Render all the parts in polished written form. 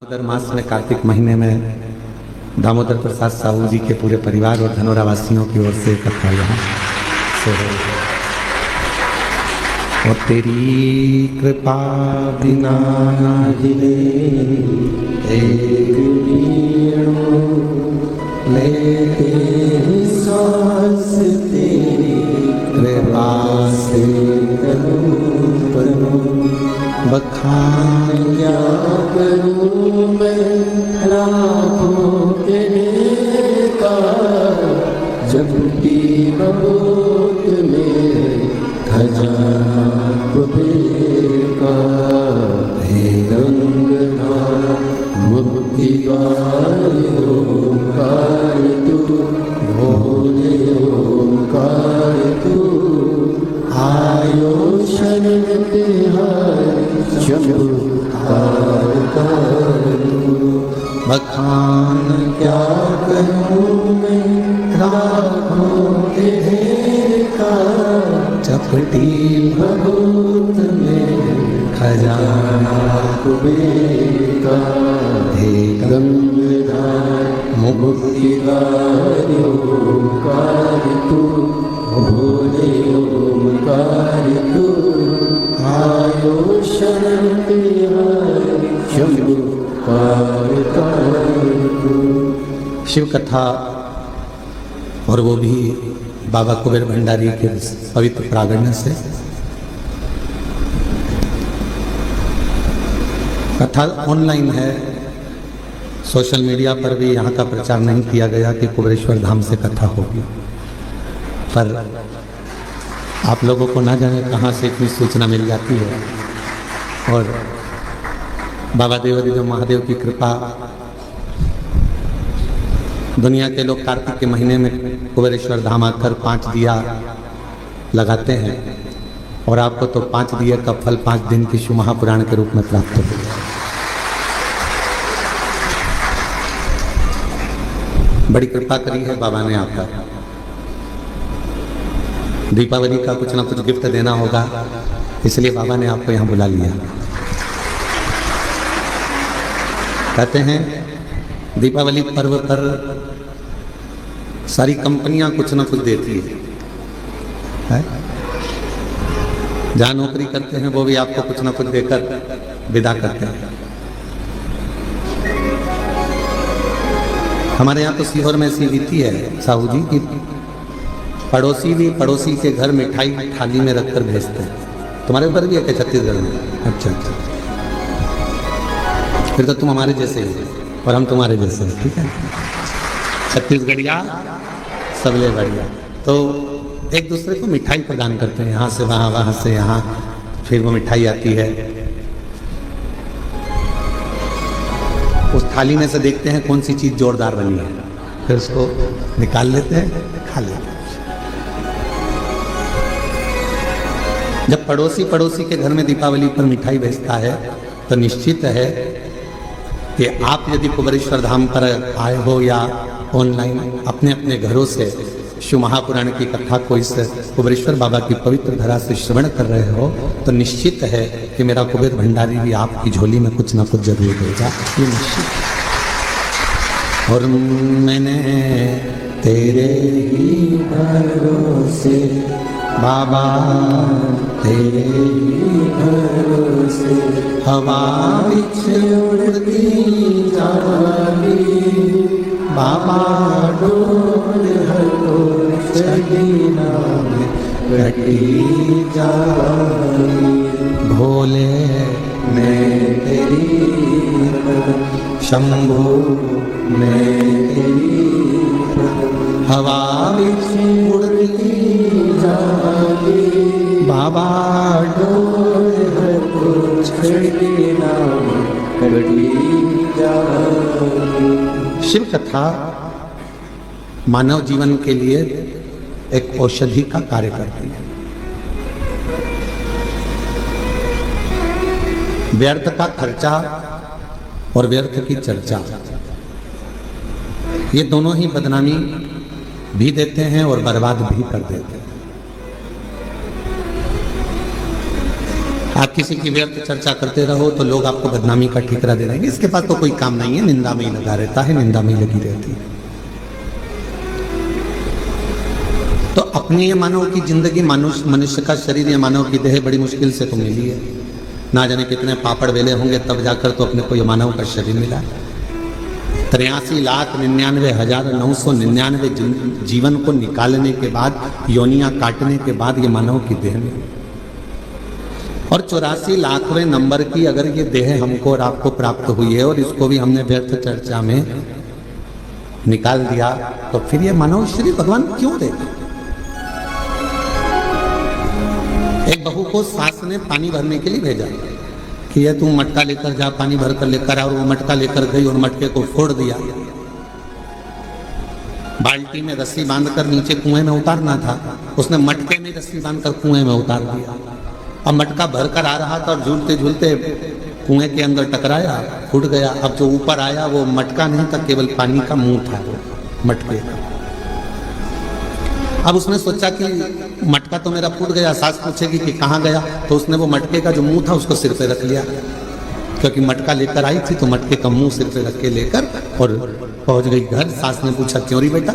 दामोदर मास में कार्तिक महीने में दामोदर प्रसाद साहू जी के पूरे परिवार और धनौरा वासियों की ओर से कथा यहाँ से हो। और तेरी कृपा बिना लेते सांस तेरी कृपा से बखान क्या करूं मैं लाखों के का जब भी बहुत में खजाना का हे गंगाधार मुक्ति द्वार ओंकार तू भोले ओंकार तू आयो शरण तिहार चमत्कार बखान क्या करूं मैं राखों के का चपटी भगवत में खजाना का हे गंगाधार मुक्तिदार ओंकार तू भोले ओंकार तू आयो शरण तिहार चमत्कार शिव कथा, और वो भी बाबा कुबेर भंडारी के पवित्र प्रागण्य से। कथा ऑनलाइन है, सोशल मीडिया पर भी यहाँ का प्रचार नहीं किया गया कि कुबेरेश्वर धाम से कथा होगी, पर आप लोगों को ना जाने कहाँ से इतनी सूचना मिल जाती है। और बाबा देवादिदेव महादेव की कृपा, दुनिया के लोग कार्तिक के महीने में कुबेरेश्वर धाम आकर 5 दिया लगाते हैं, और आपको तो 5 दिए का फल 5 दिन की शिव महापुराण के रूप में प्राप्त हो। बड़ी कृपा करी है बाबा ने आप पर। दीपावली का कुछ ना कुछ गिफ्ट देना होगा, इसलिए बाबा ने आपको यहाँ बुला लिया। कहते हैं दीपावली पर्व पर सारी कंपनियां कुछ ना कुछ देती है? जहाँ नौकरी करते हैं वो भी आपको कुछ ना कुछ देकर विदा करते हैं। हमारे यहाँ तो सीहोर में ऐसी रीति है साहू जी की, पड़ोसी भी पड़ोसी के घर मिठाई थाली में रखकर भेजते हैं। तुम्हारे ऊपर भी है क्या छत्तीसगढ़ में? अच्छा अच्छा, फिर तो तुम हमारे जैसे ही और हम तुम्हारे जैसे हैं, ठीक है। छत्तीसगढ़िया सबले बढ़िया। तो एक दूसरे को मिठाई प्रदान करते हैं, यहाँ से वहाँ, वहाँ से यहाँ, फिर वो मिठाई आती है। उस थाली में से देखते हैं कौन सी चीज़ जोरदार बनी है, फिर उसको निकाल लेते हैं, खा लेते हैं। जब पड़ोसी के घर में दीपावली पर मिठाई भेजता है तो निश्चित है कि आप यदि कुबेरेश्वर धाम पर आए हो या ऑनलाइन अपने अपने घरों से शिव महापुराण की कथा को इस कुबेरेश्वर बाबा की पवित्र धरा से श्रवण कर रहे हो, तो निश्चित है कि मेरा कुबेर भंडारी भी आपकी झोली में कुछ ना कुछ जरूर देगा, ये निश्चित। और मैंने तेरे ही भरोसे बाबा, तेरे ही भरोसे हवा बिछ उड़ती जागी बाबा, डोल हटो सगीना में कटी जागी। भोले मैं तेरी शंभो मैं तेरी हवा बिछ उड़ती जागी बाबा, डोल हटो सगीना में कटी जागी। शिव कथा मानव जीवन के लिए एक औषधि का कार्य करती है। व्यर्थ का खर्चा और व्यर्थ की चर्चा, ये दोनों ही बदनामी भी देते हैं और बर्बाद भी कर देते हैं। आप किसी की व्यर्थ चर्चा करते रहो तो लोग आपको बदनामी का ठिकरा दे देंगे, इसके पास तो कोई काम नहीं है, निंदा में ही लगा रहता है, निंदा में ही लगी रहती है। तो अपनी ये मानव की जिंदगी, मनुष्य का शरीर, ये मानव की देह बड़ी मुश्किल से तो मिली है। ना जाने कितने पापड़ वेले होंगे तब जाकर तो अपने को ये मानव का शरीर मिला। 83,99,999 जीवन को निकालने के बाद, योनियां काटने के बाद ये मानव की देह मिली। और 84 लाखवें नंबर की अगर ये देह हमको और आपको प्राप्त हुई है और इसको भी हमने व्यर्थ चर्चा में निकाल दिया, तो फिर ये मानव शरीर भगवान क्यों दे? एक बहू को सास ने पानी भरने के लिए भेजा कि ये तुम मटका लेकर जा, पानी भर कर लेकर आ, और वो मटका लेकर गई और मटके को फोड़ दिया। बाल्टी में रस्सी बांधकर नीचे कुएं में उतारना था, उसने मटके में रस्सी बांधकर कुएं में उतार दिया। अब मटका भरकर आ रहा था और झूलते झूलते कुएं के अंदर टकराया, फूट गया। अब जो ऊपर आया वो मटका नहीं था, केवल पानी का मुंह था वो मटके का। अब उसने सोचा कि मटका तो मेरा फूट गया, सास पूछेगी कि कहाँ गया, तो उसने वो मटके का जो मुंह था उसको सिर पे रख लिया, क्योंकि मटका लेकर आई थी तो मटके का मुंह सिर पे रख के लेकर और पहुंच गई घर। सास ने पूछा क्यों री बेटा?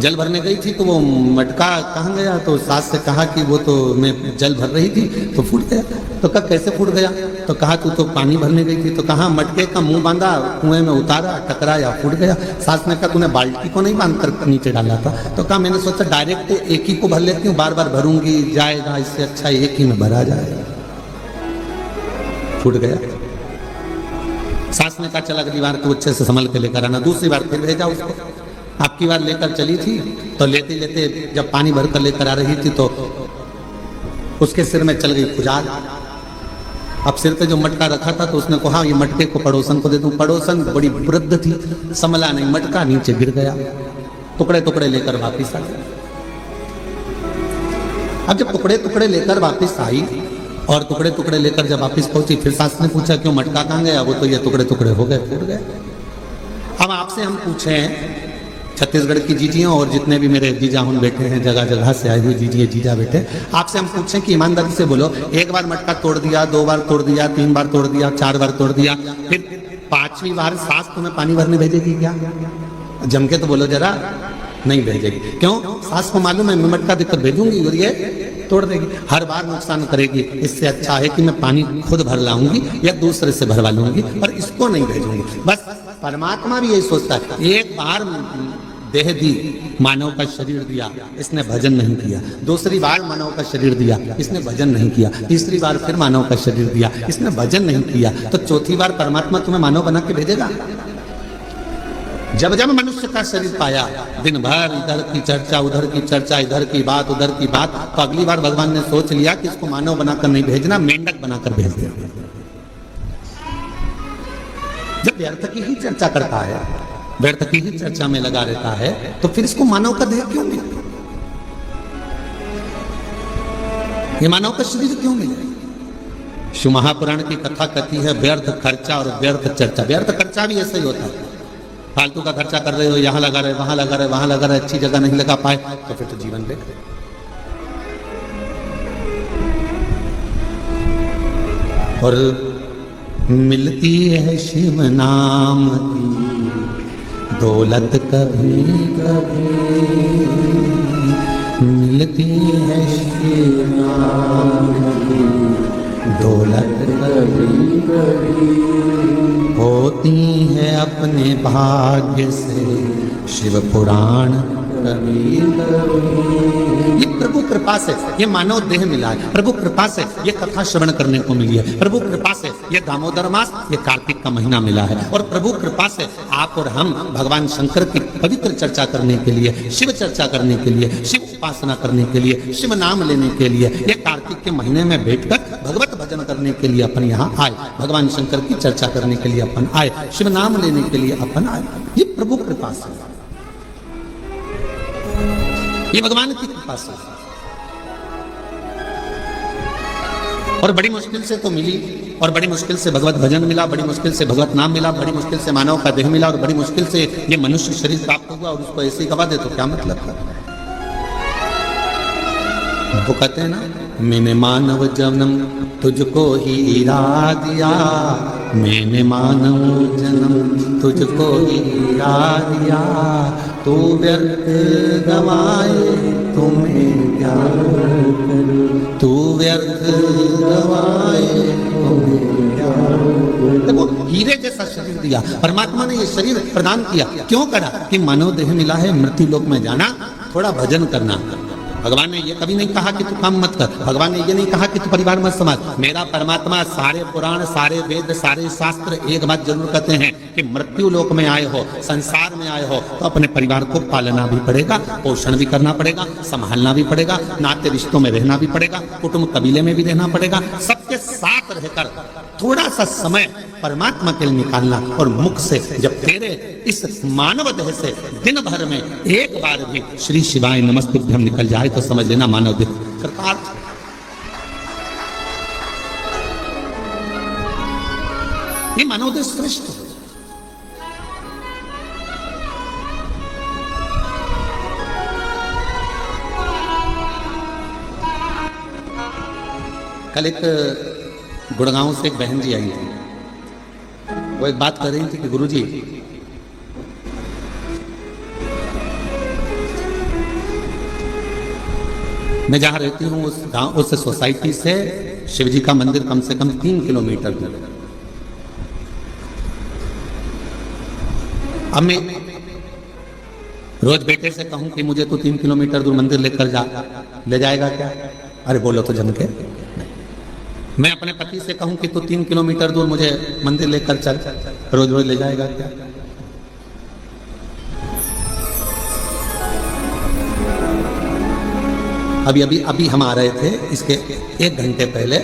जल भरने गई थी तो वो मटका कहाँ गया? तो सास से कहा कि वो तो मैं जल भर रही थी तो फूट गया। तो कहा कैसे फूट गया? तो कहा तू तो पानी भरने गई थी। तो कहा मटके का मुंह बांधा, कुएं में उतारा, टकराया, फूट गया। सास ने कहा तूने बाल्टी को नहीं बांध कर नीचे डाला था? तो कहा मैंने सोचा डायरेक्ट एक ही को भर लेती हूँ, बार बार भरूंगी जाएगा, इससे अच्छा एक ही में भरा जाए। फूट गया। सास ने कहा चल अगली बार तो अच्छे से संभल के लेकर आना। दूसरी बार फिर भेजा उसको। आपकी बार लेकर चली थी तो लेते लेते जब पानी भर कर लेकर आ रही थी तो उसके सिर में चल गई खुजाल। अब सिर पे जो मटका रखा था तो उसने कहा ये मटके को पड़ोसन को दे दूं। पड़ोसन बड़ी वृद्ध थी, संभला नहीं, मटका नीचे गिर गया, टुकड़े टुकड़े लेकर वापिस आ गई। अब जब टुकड़े टुकड़े लेकर वापिस आई और टुकड़े टुकड़े लेकर जब वापिस पहुंची, फिर सास ने पूछा क्यों मटका कहाँ गया? वो तो ये टुकड़े टुकड़े हो गए, फूट गए। अब आपसे हम पूछें, छत्तीसगढ़ की जीजियां और जितने भी मेरे जीजा हुन बैठे हैं, जगह जगह से आए हुए जीजिए जीजा बैठे, आपसे हम पूछें कि ईमानदारी से बोलो, एक बार मटका तोड़ दिया, 2 बार तोड़ दिया, 3 बार तोड़ दिया, 4 बार तोड़ दिया, फिर 5वीं बार सास तुम्हें पानी भरने भेजेगी क्या? जम के तो बोलो जरा, नहीं भेजेगी। क्यों? सास को मालूम है मैं मटका देकर भेजूंगी और ये तोड़ देगी, हर बार नुकसान करेगी। इससे अच्छा है कि मैं पानी खुद भर लाऊंगी या दूसरे से भरवा लूंगी और इसको नहीं भेजूंगी। बस परमात्मा भी यही सोचता है, एक बार देह दी, मानव का शरीर दिया, इसने भजन नहीं किया। दूसरी बार मानव का शरीर दिया, इसने भजन नहीं किया। तीसरी बार फिर मानव का शरीर दिया, इसने भजन नहीं किया। तो चौथी बार परमात्मा तुम्हें मानव बना के भेजेगा। जब जब मनुष्य का शरीर पाया, दिन भर इधर की चर्चा, उधर की चर्चा, इधर की बात, उधर की बात, तो अगली बार भगवान ने सोच लिया कि इसको मानव बनाकर नहीं भेजना, मेंढक बनाकर भेज देना। जब व्यर्थ की ही चर्चा करता है, व्यर्थ की ही चर्चा में लगा रहता है, तो फिर इसको मानव का देह क्यों मिले? ये मानव का शरीर क्यों मिले? शिव महापुराण की कथा कथी है, व्यर्थ खर्चा और व्यर्थ चर्चा। व्यर्थ खर्चा भी ऐसा ही होता है, फालतू का खर्चा कर रहे हो, यहाँ लगा रहे, वहां लगा रहे, वहां लगा रहे, अच्छी जगह नहीं लगा पाए तो फिर तो जीवन बेकार। और मिलती है शिव नाम की दौलत कभी कभी, मिलती है शिव नाम की दौलत कभी कभी, होती है अपने भाग्य से शिव पुराण कभी कभी। ये प्रभु कृपा से ये मानव देह मिला है, प्रभु कृपा से ये कथा श्रवण करने को मिली है, प्रभु कृपा से ये दामोदर मास, ये कार्तिक का महीना मिला है, और प्रभु कृपा से आप और हम भगवान शंकर की पवित्र चर्चा करने के लिए, शिव चर्चा करने के लिए, शिव उपासना करने के लिए, शिव नाम लेने के लिए, ये कार्तिक के महीने में बैठकर भगवत भजन करने के लिए अपन यहाँ आए, भगवान शंकर की चर्चा करने के लिए अपन आए, शिव नाम लेने के लिए अपन आए। ये प्रभु कृपा से, ये भगवान की कृपा से। और बड़ी मुश्किल से तो मिली, और बड़ी मुश्किल से भगवत भजन मिला, बड़ी मुश्किल से भगवत नाम मिला, बड़ी मुश्किल से मानव का देह मिला, और बड़ी मुश्किल से ये मनुष्य शरीर प्राप्त हुआ, और उसको ऐसे ही गवा दे तो क्या मतलब है? वो कहते हैं ना, मैंने मानव जन्म तुझको ही इरा दिया, मैंने मानव जन्म तुझको ही इरा दिया, तू व्यर्थ गवाए तुम्हें क्या करूं, तू व्यर्थ गवाए तुम्हें क्या करूं। देखो, हीरे जैसा शरीर दिया परमात्मा ने, ये शरीर प्रदान किया क्यों करा? कि मानव देह मिला है, मृत्यु लोक में जाना, थोड़ा भजन करना। भगवान ने ये कभी नहीं कहा कि तू काम मत कर, भगवान ने ये नहीं कहा कि तू परिवार मत संभाल। मेरा परमात्मा सारे पुराण, सारे वेद, सारे शास्त्र एक बात जरूर कहते हैं कि मृत्यु लोक में आए हो, संसार में आए हो, तो अपने परिवार को पालना भी पड़ेगा, पोषण भी करना पड़ेगा, संभालना भी पड़ेगा, नाते रिश्तों में रहना भी पड़ेगा, कुटुंब कबीले में भी रहना पड़ेगा, सबके साथ रहकर थोड़ा सा समय परमात्मा के लिए निकालना। और मुख से जब तेरे इस मानव देह से दिन भर में एक बार भी श्री शिवाय नमस्तुभ्यम निकल जाए तो समझ लेना मानव देह कृतार्थ। ये मानव देह श्रेष्ठ है। कल एक गुड़गांव से एक बहन जी आई थी, वो एक बात कर रही थी कि गुरुजी, मैं जहां रहती हूं उस गांव, उस सोसाइटी से शिव जी का मंदिर कम से कम 3 किलोमीटर दूर है। अब मैं रोज बेटे से कहूं कि मुझे तो 3 किलोमीटर दूर मंदिर लेकर जा, ले जाएगा क्या? अरे बोलो तो जम के। मैं अपने पति से कहूं कि तू 3 किलोमीटर दूर मुझे मंदिर लेकर चल, रोज रोज ले जाएगा क्या? अभी हम आ रहे थे, इसके 1 घंटे पहले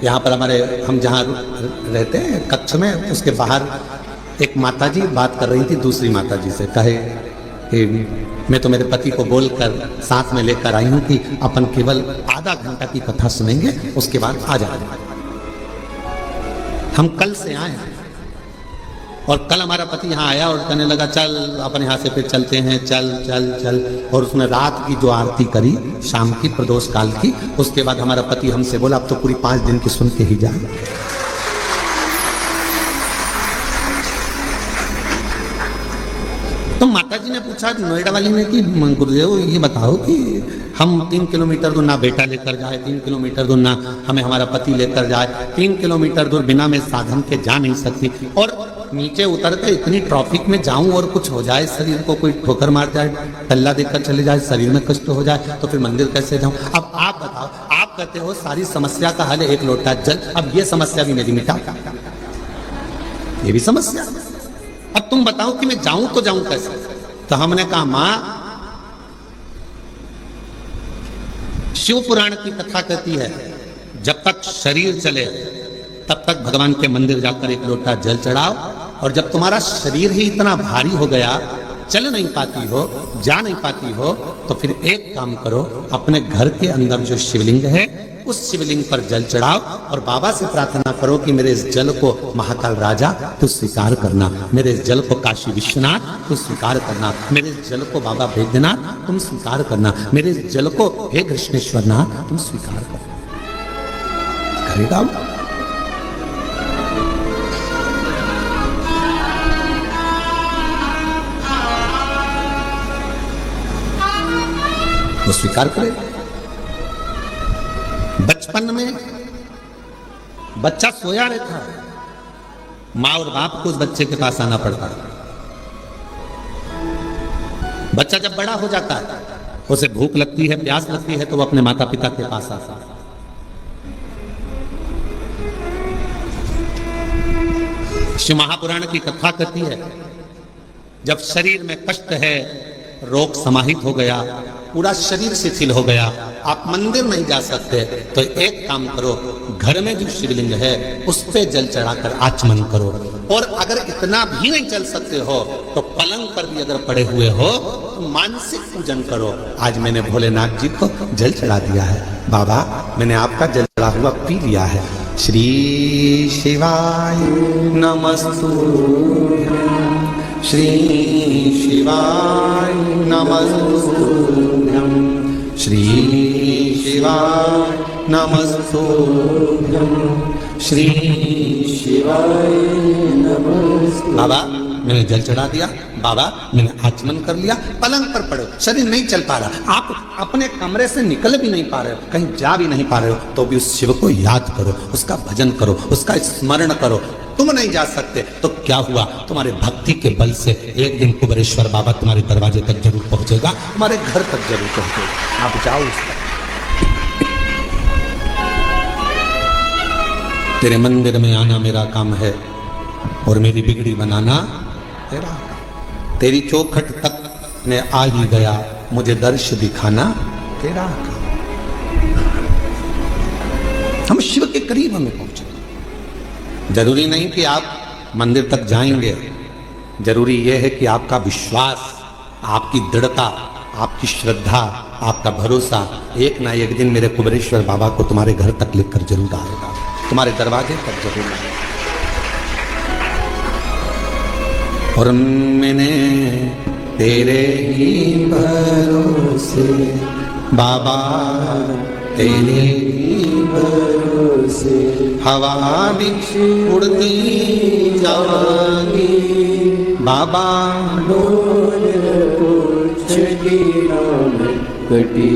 यहाँ पर हमारे, हम जहाँ रहते हैं कक्ष में, उसके बाहर एक माताजी बात कर रही थी दूसरी माताजी से। कहे कि मैं तो मेरे पति को बोलकर साथ में लेकर आई हूं कि अपन केवल आधा घंटा की कथा सुनेंगे, उसके बाद आ जाएंगे। हम कल से आए हैं और कल हमारा पति यहाँ आया और कहने लगा चल अपन यहाँ से फिर चलते हैं, चल चल चल। और उसने रात की जो आरती करी शाम की प्रदोष काल की, उसके बाद हमारा पति हमसे बोला अब तो पूरी 5 दिन की सुन के ही जाए। तो माताजी ने पूछा नोएडा वाली ने कि गुरुदेव ये बताओ कि हम 3 किलोमीटर दूर ना बेटा लेकर जाए, 3 किलोमीटर दूर ना हमें हमारा पति लेकर जाए, 3 किलोमीटर दूर बिना मैं साधन के जा नहीं सकती, और नीचे उतर के इतनी ट्रैफिक में जाऊं और कुछ हो जाए, शरीर को कोई ठोकर मार जाए, टल्ला देकर चले जाए, शरीर में कष्ट हो जाए, तो फिर मंदिर कैसे जाऊं? अब आप बताओ, आप कहते हो सारी समस्या का हल है 1 लोटा जल, अब ये समस्या भी मेरी मिटा, ये भी समस्या। अब तुम बताओ कि मैं जाऊं तो जाऊं कैसे? तो हमने कहा मां, शिव पुराण की कथा कहती है जब तक शरीर चले तब तक भगवान के मंदिर जाकर 1 लोटा जल चढ़ाओ, और जब तुम्हारा शरीर ही इतना भारी हो गया, चल नहीं पाती हो, जा नहीं पाती हो, तो फिर एक काम करो, अपने घर के अंदर जो शिवलिंग है उस शिवलिंग पर जल चढ़ाओ और बाबा से प्रार्थना करो कि मेरे इस जल को महाकाल राजा तू स्वीकार करना, मेरे इस जल को काशी विश्वनाथ तू स्वीकार करना, मेरे इस जल को बाबा वैद्यनाथ तुम स्वीकार करना, मेरे इस जल को हे कृष्णेश्वरनाथ तुम स्वीकार करना। करेगा वो, स्वीकार करे। बचपन में बच्चा सोया रहता है, माँ और बाप को उस बच्चे के पास आना पड़ता है। बच्चा जब बड़ा हो जाता है, उसे भूख लगती है, प्यास लगती है, तो वो अपने माता पिता के पास आता है। शिव महापुराण की कथा कहती है जब शरीर में कष्ट है, रोग समाहित हो गया, पूरा शरीर शिथिल हो गया, आप मंदिर नहीं जा सकते, तो एक काम करो, घर में जो शिवलिंग है उस पे जल चढ़ाकर आचमन करो। और अगर इतना भी नहीं चल सकते हो तो पलंग पर भी अगर पड़े हुए हो तो मानसिक पूजन करो। आज मैंने भोलेनाथ जी को जल चढ़ा दिया है, बाबा मैंने आपका जल चढ़ा हुआ पी लिया है। श्री शिवाय नमस्तुभ्यं, श्री शिवाय नमस्तुभ्यं, श्री शिवाय नमस्तुभ्यं श्री शिवाय नमस्तुभ्यं। बाबा मैंने जल चढ़ा दिया, बाबा मैंने आचमन कर लिया, पलंग पर पड़े हो, शरीर नहीं चल पा रहा, आप अपने कमरे से निकल भी नहीं पा रहे हो, कहीं जा भी नहीं पा रहे हो, तो भी उस शिव को याद करो, उसका भजन करो, उसका स्मरण करो। तुम नहीं जा सकते तो क्या हुआ, तुम्हारे भक्ति के बल से एक दिन कुबेरेश्वर बाबा तुम्हारे दरवाजे तक जरूर पहुंचेगा, तुम्हारे घर तक जरूर पहुंचेगा। आप जाओ उस तक। तेरे मंदिर में आना मेरा काम है और मेरी बिगड़ी बनाना तेरा काम। तेरी चौखट तक मैं आ ही गया, मुझे दर्श दिखाना तेरा काम। हम शिव के करीब हमें पहुंचे। जरूरी नहीं कि आप मंदिर तक जाएंगे, जरूरी यह है कि आपका विश्वास, आपकी दृढ़ता, आपकी श्रद्धा, आपका भरोसा एक ना एक दिन मेरे कुबेरेश्वर बाबा को तुम्हारे घर तक लेकर जरूर आएगा, तुम्हारे दरवाजे तक जरूर आएगा। और मैंने तेरे ही भरोसे बाबा, तेरे ही भरोसे हवा बिच उड़ती जाऊंगी बाबा, डोल पूछगी नाम कटी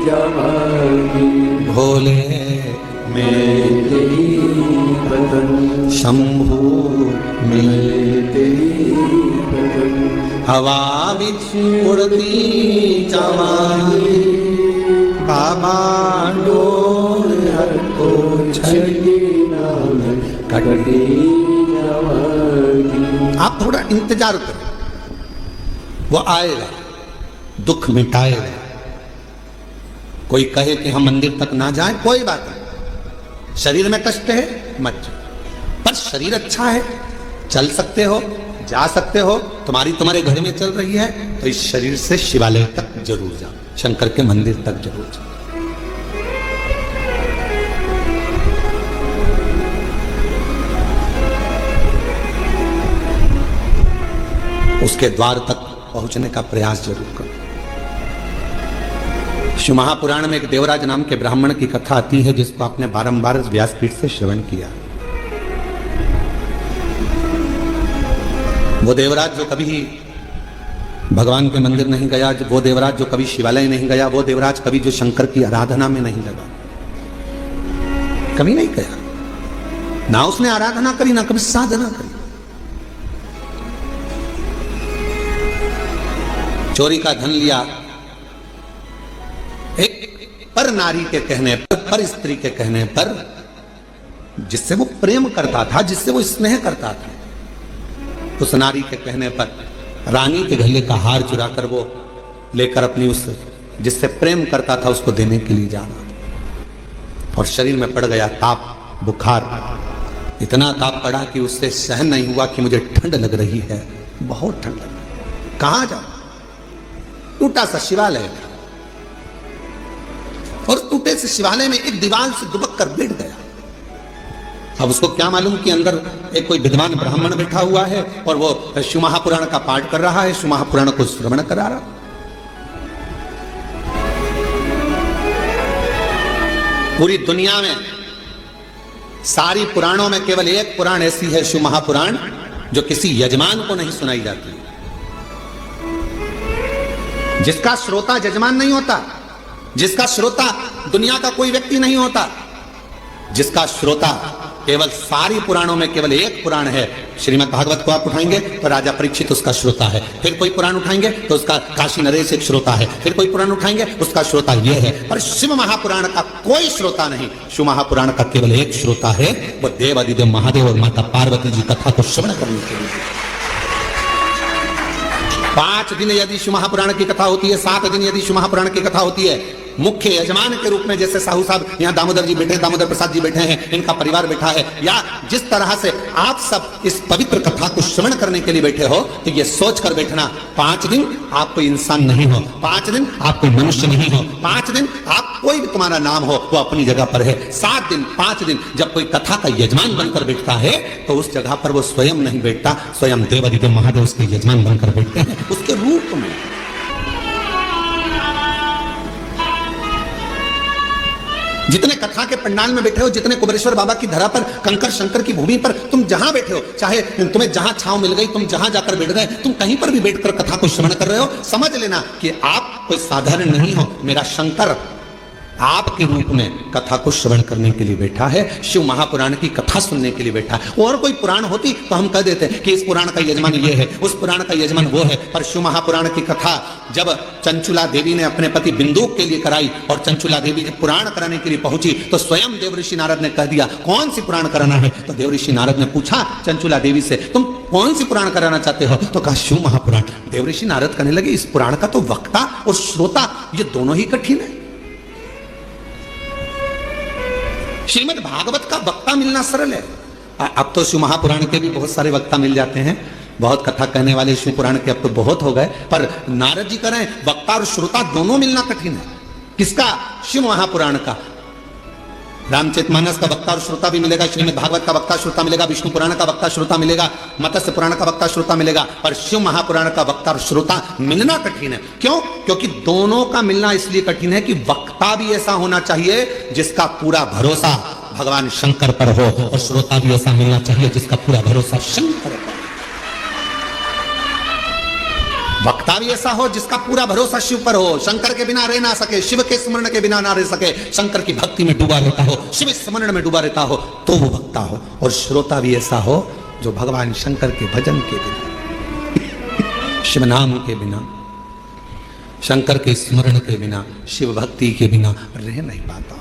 जाऊंगी। भोले मैं तेरी बदन, शंभू मैं तेरी बदन, हवा बिच उड़ती जाऊंगी बाबा, डोल को छगी नाम कटी जाऊंगी। आप थोड़ा इंतजार करो, वो आएगा, दुख मिटाएगा। कोई कहे कि हम मंदिर तक ना जाएं, कोई बात नहीं, शरीर में कष्ट है मत जाओ, पर शरीर अच्छा है, चल सकते हो, जा सकते हो, तुम्हारे घर में चल रही है, तो इस शरीर से शिवालय तक जरूर जाओ, शंकर के मंदिर तक जरूर जाओ। उसके द्वार तक पहुंचने का प्रयास जरूर करो। शिव महापुराण में एक देवराज नाम के ब्राह्मण की कथा आती है, जिसको आपने बारंबार व्यासपीठ से श्रवण किया। वो देवराज जो कभी भगवान के मंदिर नहीं गया, वो देवराज जो कभी शिवालय नहीं गया, वो देवराज कभी जो शंकर की आराधना में नहीं लगा, कभी नहीं गया, ना उसने आराधना करी, ना कभी साधना करी। चोरी का धन लिया, एक पर नारी के कहने पर स्त्री के कहने पर, जिससे वो प्रेम करता था, जिससे वो स्नेह करता था, उस नारी के कहने पर रानी के गले का हार चुरा कर वो लेकर अपनी उस जिससे प्रेम करता था उसको देने के लिए जाना, और शरीर में पड़ गया ताप, बुखार, इतना ताप पड़ा कि उससे सहन नहीं हुआ कि मुझे ठंड लग रही है, बहुत ठंड लग रही। कहां जाऊं? टूटा सा शिवालय था, और टूटे से शिवालय में एक दीवार से दुबक कर बैठ गया। अब उसको क्या मालूम कि अंदर एक कोई विद्वान ब्राह्मण बैठा हुआ है और वो शिव महापुराण का पाठ कर रहा है, शिव महापुराण को श्रवण करा रहा। पूरी दुनिया में सारी पुराणों में केवल एक पुराण ऐसी है, शिव महापुराण, जो किसी यजमान को नहीं सुनाई जाती, जिसका श्रोता यजमान नहीं होता, जिसका श्रोता दुनिया का कोई व्यक्ति नहीं होता, जिसका श्रोता केवल सारी पुराणों में केवल एक पुराण है। श्रीमद् भागवत को आप उठाएंगे तो राजा परीक्षित उसका श्रोता है, फिर कोई पुराण उठाएंगे तो उसका काशी नरेश एक श्रोता है, फिर कोई पुराण उठाएंगे उसका श्रोता यह है, पर शिव महापुराण का कोई श्रोता नहीं। शिव महापुराण का केवल एक श्रोता है, वो देव अधिदेव महादेव और माता पार्वती जी कथा को श्रवण करने के लिए। 5 दिन यदि शिव महापुराण की कथा होती है, 7 दिन यदि शिव महापुराण की कथा होती है, मुख्य यजमान के रूप में जैसे साहू साहब यहाँ दामोदर जी बैठे, दामोदर प्रसाद जी बैठे हैं, इनका परिवार बैठा है, या जिस तरह से आप सब इस पवित्र कथा को श्रवण करने के लिए बैठे हो, तो ये सोच कर बैठना 5 दिन आप कोई इंसान नहीं हो, 5 दिन आप कोई मनुष्य नहीं हो, 5 दिन आप कोई भी तुम्हारा नाम हो वो अपनी जगह पर है। 7 दिन 5 दिन जब कोई कथा का यजमान बनकर बैठता है तो उस जगह पर वो स्वयं नहीं बैठता, स्वयं देवाधिदेव महादेव उसके यजमान बनकर बैठते हैं उसके रूप में। जितने कथा के पंडाल में बैठे हो, जितने कुबेरेश्वर बाबा की धरा पर, कंकर शंकर की भूमि पर तुम जहां बैठे हो, चाहे तुम्हें जहां छांव मिल गई, तुम जहां जाकर बैठ गए, तुम कहीं पर भी बैठकर कथा को श्रवण कर रहे हो, समझ लेना कि आप कोई साधारण नहीं हो। मेरा शंकर आपके रूप में कथा को श्रवण करने के लिए बैठा है, शिव महापुराण की कथा सुनने के लिए बैठा है। और कोई पुराण होती तो हम कह देते कि इस पुराण का यजमान ये है, उस पुराण का यजमान वो है, पर शिव महापुराण की कथा जब चंचुला देवी ने अपने पति बिंदुक के लिए कराई और चंचुला देवी जब पुराण कराने के लिए पहुंची तो स्वयं देवऋषि नारद ने कह दिया कौन सी पुराण कराना है। तो देवऋषि नारद ने पूछा चंचुला देवी से, तुम कौन सी पुराण कराना चाहते हो? तो कहा शिव महापुराण। देवऋषि नारद कहने लगे इस पुराण का तो वक्ता और श्रोता ये दोनों ही कठिन है। श्रीमद् भागवत का वक्ता मिलना सरल है। अब तो शिव महापुराण के भी बहुत सारे वक्ता मिल जाते हैं, बहुत कथा कहने वाले शिव पुराण के अब तो बहुत हो गए, पर नारद जी कह रहे हैं वक्ता और श्रोता दोनों मिलना कठिन है। किसका? शिव महापुराण का। रामचरितमानस का वक्ता और श्रोता भी मिलेगा, श्रीमद् भागवत का वक्ता श्रोता मिलेगा, विष्णु पुराण का वक्ता श्रोता मिलेगा, मत्स्य पुराण का वक्ता श्रोता मिलेगा, पर शिव महापुराण का वक्ता और श्रोता मिलना कठिन है। क्यों? क्योंकि दोनों का मिलना इसलिए कठिन है कि वक्ता भी ऐसा होना चाहिए जिसका पूरा भरोसा भगवान शंकर पर हो, और श्रोता भी ऐसा मिलना चाहिए जिसका पूरा भरोसा शंकर पर। वक्ता भी ऐसा हो जिसका पूरा भरोसा शिव पर हो, शंकर के बिना रह ना सके, शिव के स्मरण के बिना ना रह सके, शंकर की भक्ति में डूबा रहता हो, शिव स्मरण में डूबा रहता हो, तो वो वक्ता हो। और श्रोता भी ऐसा हो जो भगवान शंकर के भजन के बिना, शिव नाम के बिना, शंकर के स्मरण के बिना, शिव भक्ति के बिना रह नहीं पाता।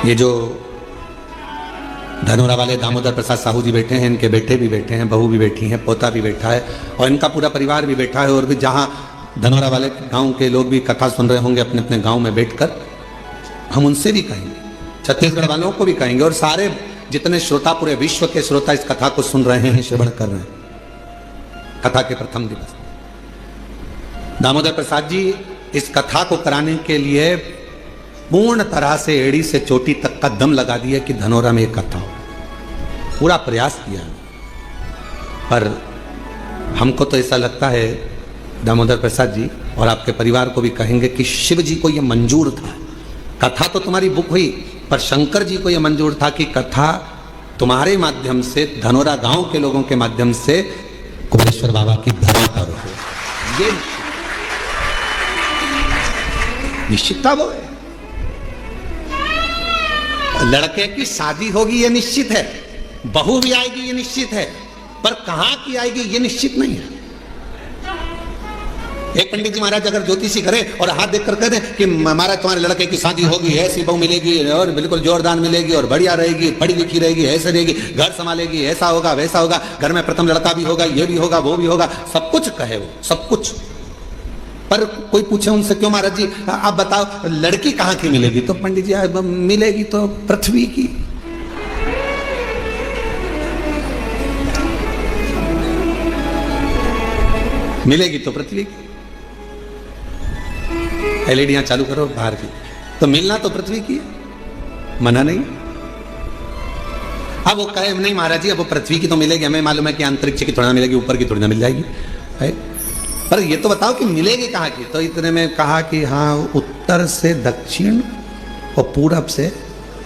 ये जो धनोरा वाले दामोदर प्रसाद साहू जी बैठे हैं, इनके बेटे भी बैठे हैं, बहू भी बैठी हैं, पोता भी बैठा है, और इनका पूरा परिवार भी बैठा है। और भी जहाँ धनोरा वाले गांव के लोग भी कथा सुन रहे होंगे अपने अपने गांव में बैठकर, हम उनसे भी कहेंगे, छत्तीसगढ़ वालों को भी कहेंगे, और सारे जितने श्रोता, पूरे विश्व के श्रोता इस कथा को सुन रहे हैं, श्रवण कर रहे हैं कथा के प्रथम दिवस। दामोदर प्रसाद जी इस कथा को कराने के लिए पूर्ण तरह से एड़ी से चोटी तक का दम लगा दिया कि धनोरा में एक कथा हो, पूरा प्रयास किया। पर हमको तो ऐसा लगता है दामोदर प्रसाद जी, और आपके परिवार को भी कहेंगे कि शिव जी को यह मंजूर था, कथा तो तुम्हारी बुक हुई, पर शंकर जी को यह मंजूर था कि कथा तुम्हारे माध्यम से, धनोरा गांव के लोगों के माध्यम से कुबेरेश्वर बाबा की धरा पर हो। ये निश्चितता वो है। लड़के की शादी होगी ये निश्चित है, बहू भी आएगी ये निश्चित है, पर कहां की आएगी ये निश्चित नहीं है। एक पंडित जी महाराज अगर ज्योतिषी करे और हाथ देखकर कह दे कि महाराज तुम्हारे लड़के की शादी होगी, ऐसी बहू मिलेगी और बिल्कुल जोरदार मिलेगी और बढ़िया रहेगी, पढ़ी लिखी रहेगी, ऐसे रहेगी, घर संभालेगी, ऐसा होगा वैसा होगा, घर में प्रथम लड़का भी होगा, ये भी होगा वो भी होगा, सब कुछ कहे वो, सब कुछ। पर कोई पूछे उनसे क्यों महाराज जी आप बताओ लड़की कहां की मिलेगी? तो पंडित जी मिलेगी तो पृथ्वी की। मिलेगी तो पृथ्वी की। एलईडियां चालू करो बाहर की, तो मिलना तो पृथ्वी की है, मना नहीं। अब वो कहे नहीं महाराज जी अब वो पृथ्वी की तो मिलेगी, हमें मालूम है कि अंतरिक्ष की थोड़ी ना मिलेगी, ऊपर की थोड़ी ना मिल जाएगी है, पर ये तो बताओ कि मिलेगी कहाँ की? तो इतने में कहा कि हाँ उत्तर से दक्षिण और पूरब से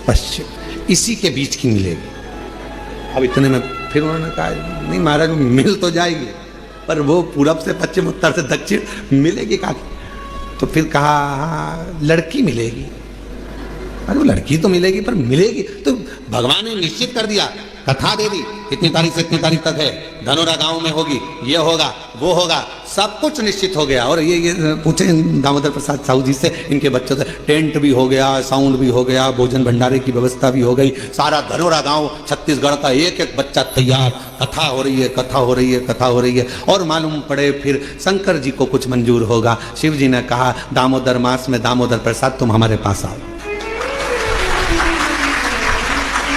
पश्चिम, इसी के बीच की मिलेगी। अब इतने में फिर उन्होंने कहा नहीं महाराज मिल तो जाएगी, पर वो पूरब से पश्चिम उत्तर से दक्षिण मिलेगी कहाँ की? तो फिर कहा हाँ लड़की मिलेगी। अरे वो लड़की तो मिलेगी पर मिलेगी तो भगवान ने निश्चित कर दिया, कथा दे दी, इतनी तारीख से इतनी तारीख तक है, धनोरा गांव में होगी, ये होगा वो होगा, सब कुछ निश्चित हो गया। और ये पूछे दामोदर प्रसाद साहू जी से, इनके बच्चों से, टेंट भी हो गया, साउंड भी हो गया, भोजन भंडारे की व्यवस्था भी हो गई, सारा धनोरा गांव छत्तीसगढ़ का एक एक बच्चा तैयार, कथा हो रही है, कथा हो रही है, कथा हो रही है। और मालूम पड़े फिर शंकर जी को कुछ मंजूर होगा। शिव जी ने कहा दामोदर मास में दामोदर प्रसाद तुम हमारे पास आओ,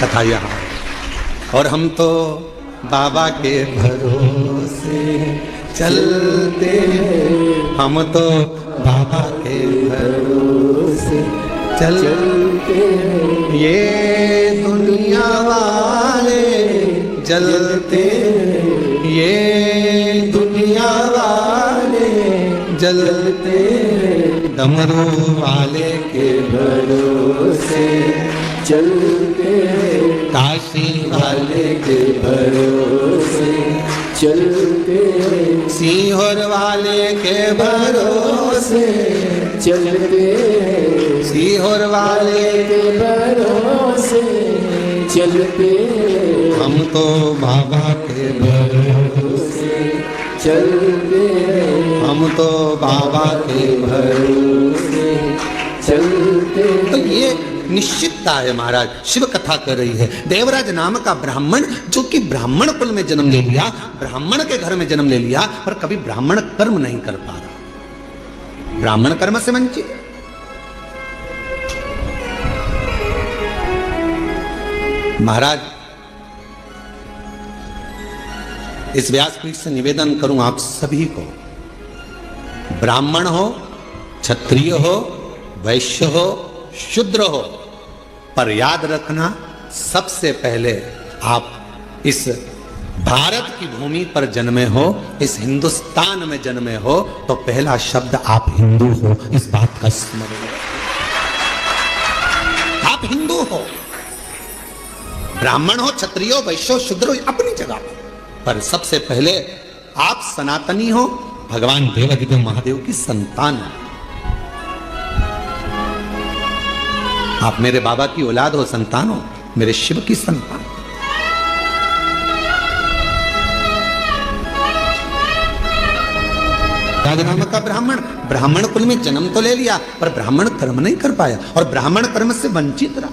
कथा यहाँ। और हम तो बाबा के भरोसे चलते हैं, हम तो बाबा के भरोसे चलते हैं, ये दुनिया वाले जलते हैं, ये दुनिया वाले जलते हैं, डमरू वाले के भरोसे चलते हैं, काशी वाले के भरोसे चलते हैं, सीहोर वाले के भरोसे चलते हैं, सीहोर वाले के भरोसे चलते हैं, हम तो बाबा के भरोसे चलते हैं, हम तो बाबा के भरोसे चलते तो ये निश्चितता है महाराज। शिव कथा कर रही है, देवराज नाम का ब्राह्मण जो कि ब्राह्मण कुल में जन्म ले लिया, ब्राह्मण के घर में जन्म ले लिया, पर कभी ब्राह्मण कर्म नहीं कर पा रहा, ब्राह्मण कर्म से वंचित। महाराज इस व्यासपीठ से निवेदन करूं आप सभी को, ब्राह्मण हो, क्षत्रिय हो, वैश्य हो, शूद्र हो, पर याद रखना सबसे पहले आप इस भारत की भूमि पर जन्मे हो, इस हिंदुस्तान में जन्मे हो, तो पहला शब्द आप हिंदू हो, इस बात का स्मरण। आप हिंदू हो, ब्राह्मण हो, क्षत्रिय हो, वैश्य हो, शूद्र हो, अपनी जगह पर सबसे पहले आप सनातनी हो, भगवान देवाधिदेव महादेव की संतान हो। आप मेरे बाबा की औलाद हो, संतान हो, मेरे शिव की संतान। राजनामा का ब्राह्मण, ब्राह्मण कुल में जन्म तो ले लिया, पर ब्राह्मण कर्म नहीं कर पाया और ब्राह्मण कर्म से वंचित रहा।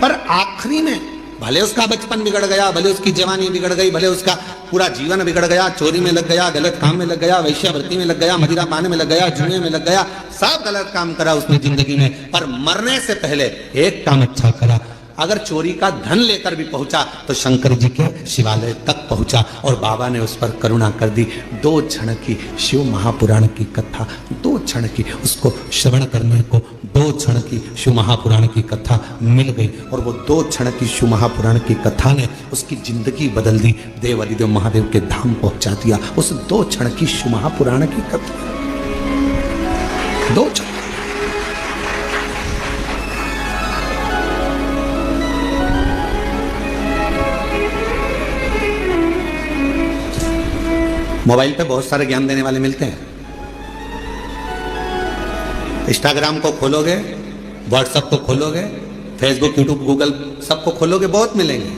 पर आखिरी में भले उसका बचपन बिगड़ गया, भले उसकी जवानी बिगड़ गई, भले उसका पूरा जीवन बिगड़ गया, चोरी में लग गया, गलत काम में लग गया, वैश्यावृत्ति में लग गया, मदिरा पाने में लग गया, जुए में लग गया, सब गलत काम करा उसने जिंदगी में, पर मरने से पहले एक काम अच्छा करा। अगर चोरी का धन लेकर भी पहुंचा तो शंकर जी के शिवालय तक पहुंचा और बाबा ने उस पर करुणा कर दी। 2 क्षण की शिव महापुराण की कथा, 2 क्षण की उसको श्रवण करने को 2 क्षण की शिव महापुराण की कथा मिल गई और वो 2 क्षण की शिव महापुराण की कथा ने उसकी जिंदगी बदल दी, देवाधिदेव महादेव के धाम पहुंचा दिया। उस 2 क्षण की शिव महापुराण की कथा, 2 क्षण। मोबाइल पे बहुत सारे ज्ञान देने वाले मिलते हैं। इंस्टाग्राम को खोलोगे, व्हाट्सएप को खोलोगे, फेसबुक, यूट्यूब, गूगल सबको खोलोगे, बहुत मिलेंगे।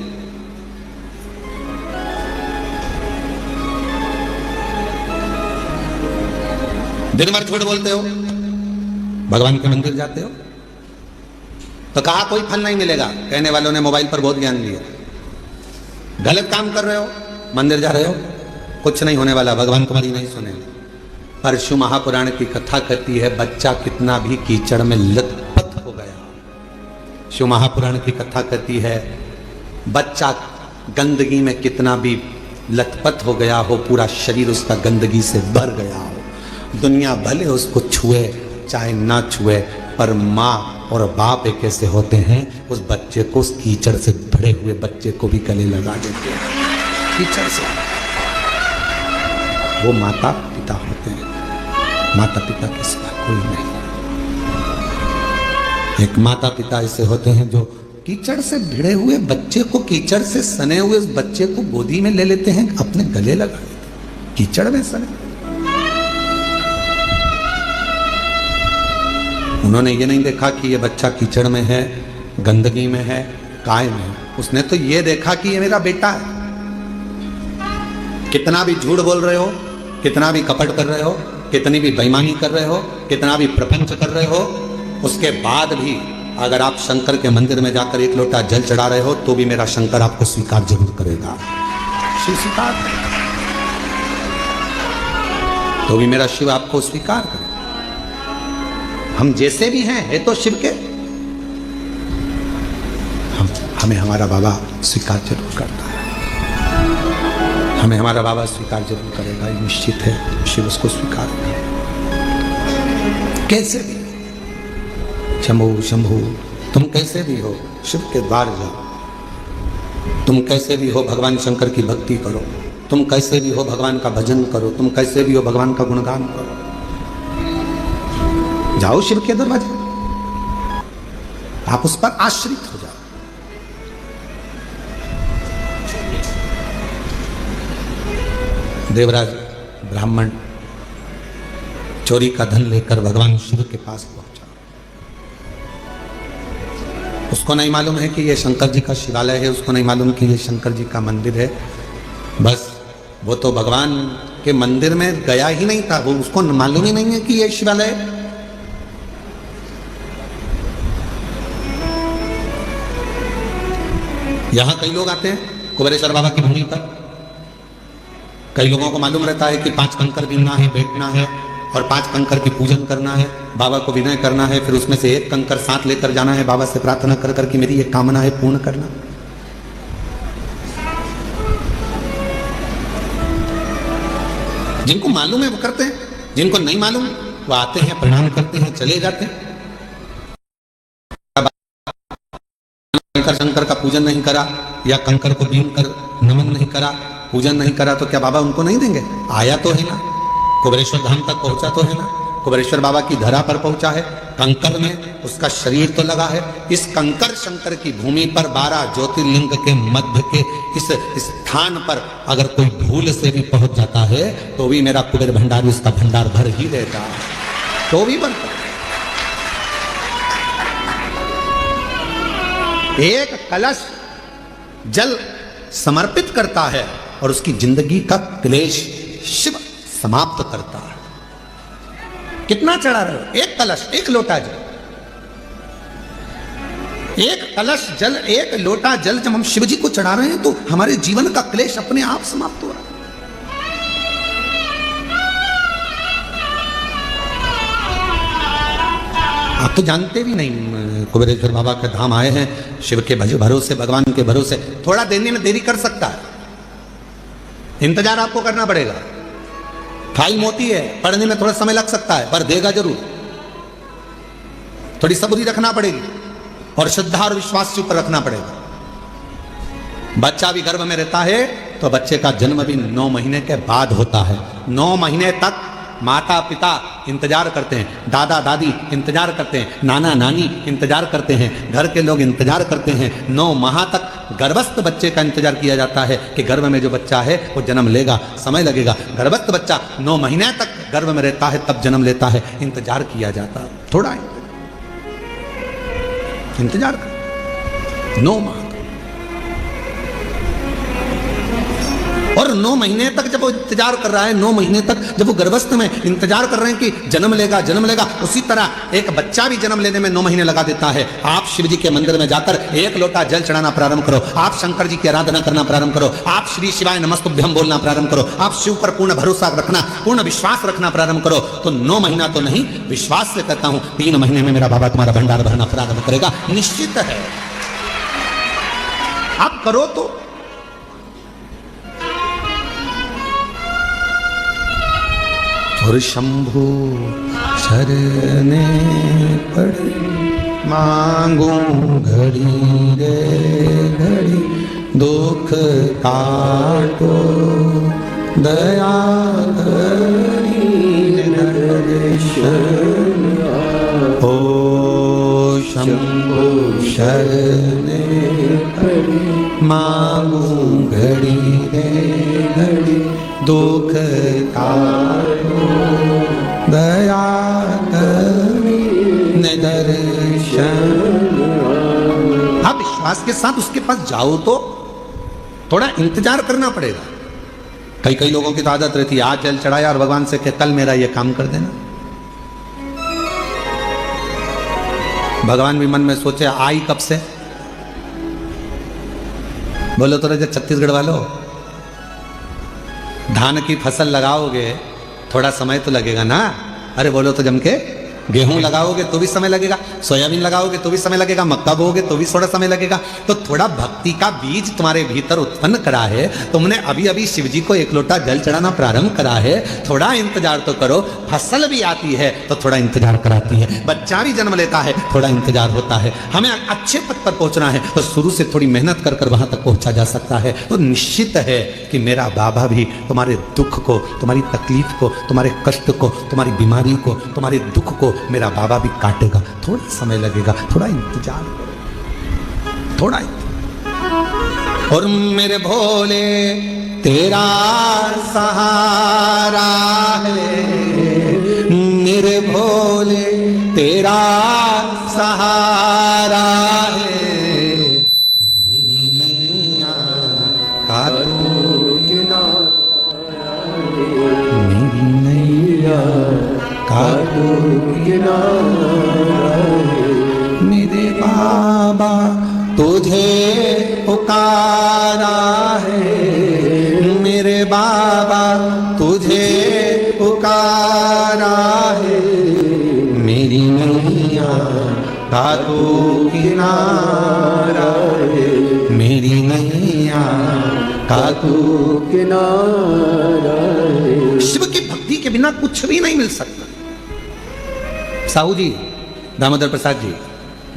दिन भर झूठ बोलते हो, भगवान के मंदिर जाते हो, तो कहा कोई फल नहीं मिलेगा, कहने वालों ने मोबाइल पर बहुत ज्ञान दिया। गलत काम कर रहे हो, मंदिर जा रहे हो, कुछ नहीं होने वाला, भगवान तुम्हारी नहीं सुनेंगे। पर शिव महापुराण की कथा कहती है बच्चा कितना भी कीचड़ में लथपथ हो गया, शिव महापुराण की कथा कहती है बच्चा गंदगी में कितना भी लथपथ हो गया हो, पूरा शरीर उसका गंदगी से भर गया हो, दुनिया भले उसको छुए चाहे ना छुए, पर माँ और बाप एक ऐसे होते हैं उस बच्चे को, उस कीचड़ से भरे हुए बच्चे को भी गले लगा देते हैं। कीचड़ से वो माता पिता होते हैं, माता पिता के सिवा कोई नहीं। एक माता पिता ऐसे होते हैं जो कीचड़ से भिड़े हुए बच्चे को, कीचड़ से सने हुए उस बच्चे को गोदी में ले लेते हैं, अपने गले लगा देते हैं, कीचड़ में सने। उन्होंने ये नहीं देखा कि ये बच्चा कीचड़ में है, गंदगी में है, काय में है, उसने तो ये देखा कि ये मेरा बेटा है। कितना भी झूठ बोल रहे हो, कितना भी कपट कर रहे हो, कितनी भी बेईमानी कर रहे हो, कितना भी प्रपंच कर रहे हो, उसके बाद भी अगर आप शंकर के मंदिर में जाकर 1 लोटा जल चढ़ा रहे हो तो भी मेरा शंकर आपको स्वीकार जरूर करेगा। शिव स्वीकार तो भी मेरा शिव आपको स्वीकार करेगा। हम जैसे भी हैं, है तो शिव के, हमें हमारा बाबा स्वीकार जरूर करता है, हमें हमारा बाबा स्वीकार जरूर करेगा, ये निश्चित है। शिव उसको स्वीकार करेगा कैसे भी। शंभु शंभु, तुम कैसे भी हो शिव के द्वार जाओ, तुम कैसे भी हो भगवान शंकर की भक्ति करो, तुम कैसे भी हो भगवान का भजन करो, तुम कैसे भी हो भगवान का गुणगान करो। जाओ शिव के दरवाजे, आप उस पर आश्रित हो जाओ। देवराज ब्राह्मण चोरी का धन लेकर भगवान शिव के पास पहुंचा। उसको नहीं मालूम है कि यह शंकर जी का शिवालय है, उसको नहीं मालूम कि यह शंकर जी का मंदिर है। बस वो तो भगवान के मंदिर में गया ही नहीं था, वो उसको मालूम ही नहीं है कि यह शिवालय है। यहां कई लोग आते हैं कुबेरेश्वर बाबा की भूमि पर। कई लोगों को मालूम रहता है कि 5 कंकर गिनना है, बैठना है और 5 कंकर की पूजन करना है, बाबा को विनय करना है, फिर उसमें से 1 कंकर साथ लेकर जाना है, बाबा से प्रार्थना कर कर कि मेरी ये कामना है पूर्ण करना। जिनको मालूम है वो करते हैं, जिनको नहीं मालूम वो आते हैं, प्रणाम करते हैं, चले जाते हैं। शंकर का पूजन नहीं करा या कंकर को बीन कर नमन नहीं करा, पूजन नहीं करा, तो क्या बाबा उनको नहीं देंगे? आया तो है ना, कुबेरेश्वर धाम तक पहुंचा तो है ना, कुबेरेश्वर बाबा की धरा पर पहुंचा है, कंकर में उसका शरीर तो लगा है। इस कंकर शंकर की भूमि पर 12 ज्योतिर्लिंग के मध्य के इस स्थान पर अगर कोई भूल से भी पहुंच जाता है तो भी मेरा कुबेर भंडारी उसका भंडार भर ही देता है, तो भी बनता। एक कलश जल समर्पित करता है और उसकी जिंदगी का क्लेश शिव समाप्त करता है। कितना चढ़ा रहे हो? 1 कलश, 1 लोटा जल, 1 कलश जल, 1 लोटा जल जब हम शिव जी को चढ़ा रहे हैं तो हमारे जीवन का क्लेश अपने आप समाप्त हो रहा है। आप तो जानते भी नहीं, कुबेरेश्वर बाबा के धाम आए हैं, शिव के भरोसे, भगवान के भरोसे। थोड़ा देने में देरी कर सकता है, इंतजार आपको करना पड़ेगा। फाइल मोटी है, पढ़ने में थोड़ा समय लग सकता है, पर देगा जरूर। थोड़ी सब्री रखना पड़ेगी और श्रद्धा और विश्वास के ऊपर रखना पड़ेगा। बच्चा भी गर्भ में रहता है तो बच्चे का जन्म भी 9 महीने के बाद होता है। 9 महीने तक माता पिता इंतजार करते हैं, दादा दादी इंतजार करते हैं, नाना नानी इंतजार करते हैं, घर के लोग इंतजार करते हैं। 9 माह तक गर्भस्थ बच्चे का इंतजार किया जाता है कि गर्भ में जो बच्चा है वो जन्म लेगा, समय लगेगा। गर्भस्थ बच्चा 9 महीने तक गर्भ में रहता है, तब जन्म लेता है, इंतजार किया जाता है। थोड़ा इंतजार कर, 9 माह और 9 महीने तक जब वो इंतजार कर रहा है, 9 महीने तक जब वो गर्भस्थ में इंतजार कर रहे हैं कि जन्म लेगा, जन्म लेगा, उसी तरह एक बच्चा भी जन्म लेने में 9 महीने लगा देता है। आप शिव जी के मंदिर में जाकर 1 लोटा जल चढ़ाना प्रारंभ करो, आप शंकर जी की आराधना करना प्रारंभ करो, आप श्री शिवाय नमस्तुभ्यम बोलना प्रारंभ करो, आप शिव पर पूर्ण भरोसा रखना, पूर्ण विश्वास रखना प्रारंभ करो, तो 9 महीना तो नहीं, विश्वास से कहता हूं 3 महीने में मेरा बाबा तुम्हारा भंडार भरना प्रारंभ करेगा, निश्चित है। आप करो तो। और शंभु शरणे पड़ी मांगू घड़ी रे घड़ी, दुख काटो दया करी दर्शन। ओ शंभु शरणे पड़ी मांगू घड़ी रे घड़ी, दुख काटो दया करी दर्शन। आप विश्वास के साथ उसके पास जाओ तो थोड़ा इंतजार करना पड़ेगा। कई लोगों की तो आदत रहती है आज जल चढ़ाया और भगवान से कह कल मेरा ये काम कर देना। भगवान भी मन में सोचे आई कब से? बोलो तो राजा छत्तीसगढ़ वालों, धान की फसल लगाओगे थोड़ा समय तो लगेगा ना। अरे बोलो तो जम के गेहूं लगाओगे तो भी समय लगेगा, सोयाबीन लगाओगे तो भी समय लगेगा, मक्का बोओगे तो भी थोड़ा समय लगेगा। तो थोड़ा भक्ति का बीज तुम्हारे भीतर उत्पन्न करा है, तुमने अभी अभी शिव जी को 1 लोटा जल चढ़ाना प्रारंभ करा है, थोड़ा इंतजार तो करो। फसल भी आती है तो थोड़ा इंतजार कराती है, बच्चा भी जन्म लेता है थोड़ा इंतजार होता है। हमें अच्छे पद पर पहुंचना है तो शुरू से थोड़ी मेहनत कर वहां तक पहुंचा जा सकता है। तो निश्चित है कि मेरा बाबा भी तुम्हारे दुख को, तुम्हारी तकलीफ को, तुम्हारे कष्ट को, तुम्हारी बीमारी को, तुम्हारे दुख को को मेरा बाबा भी काटेगा, थोड़ा समय लगेगा, थोड़ा इंतजार करो, थोड़ा और मेरे भोले तेरा सहारा है, मेरे भोले तेरा सहारा है, मैया का तू किनारा मेरी नैया का तू किनारा मेरे बाबा तुझे पुकारा है, मेरे बाबा तुझे पुकारा है, मेरी नैया का तू किनारा है, मेरी नैया का तू किनारा है। शिव की भक्ति के बिना कुछ भी नहीं मिल सकता। साहू जी, दामोदर प्रसाद जी,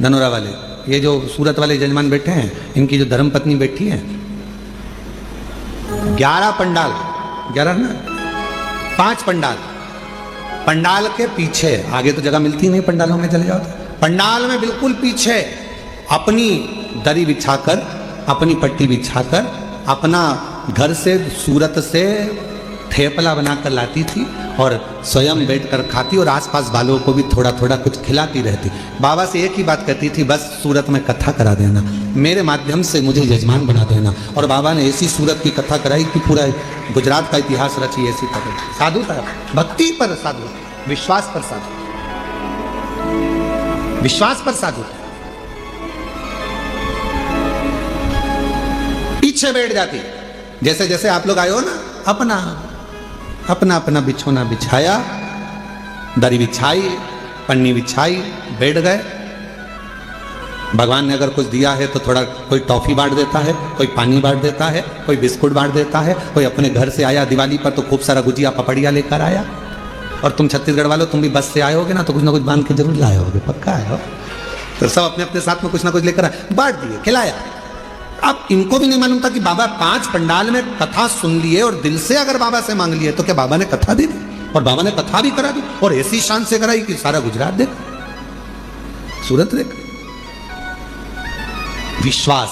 धनोरा वाले, ये जो सूरत वाले जजमान बैठे हैं, इनकी जो धर्मपत्नी बैठी है, 11 पंडाल, 11 ना 5 पंडाल, पंडाल के पीछे, आगे तो जगह मिलती नहीं पंडालों में चले जाओ तो, पंडाल में बिल्कुल पीछे अपनी दरी बिछाकर, अपनी पट्टी बिछाकर, अपना घर से सूरत से ठेपला बनाकर लाती थी और स्वयं बैठकर खाती और आसपास वालों को भी थोड़ा थोड़ा कुछ खिलाती रहती। बाबा से एक ही बात कहती थी, बस सूरत में कथा करा देना, मेरे माध्यम से मुझे यजमान बना देना। और बाबा ने ऐसी सूरत की कथा कराई कि पूरा गुजरात का इतिहास रची। ऐसी कथा, साधु था, भक्ति पर साधु, विश्वास पर साधु, विश्वास पर साधु। पीछे बैठ जाती, जैसे जैसे आप लोग आए हो ना, अपना अपना अपना बिछोना बिछाया, दरी बिछाई, पन्नी बिछाई, बैठ गए। भगवान ने अगर कुछ दिया है तो थोड़ा कोई टॉफी बांट देता है, कोई पानी बांट देता है, कोई बिस्कुट बांट देता है, कोई अपने घर से आया दिवाली पर तो खूब सारा गुजिया पपड़िया लेकर आया। और तुम छत्तीसगढ़ वालों, तुम भी बस से आए होगे ना, तो कुछ ना कुछ बांध के जरूर लाए होगे, पक्का आए हो। तो सब अपने अपने साथ में कुछ ना कुछ लेकर आए, बांट दिए, खिलाया। अब इनको भी नहीं मालूम था कि बाबा 5 पंडाल में कथा सुन लिए और दिल से अगर बाबा से मांग लिए तो क्या बाबा ने कथा दे दी, और बाबा ने कथा भी करा दी और ऐसी शान से कराई कि सारा गुजरात देख, सूरत देख। विश्वास।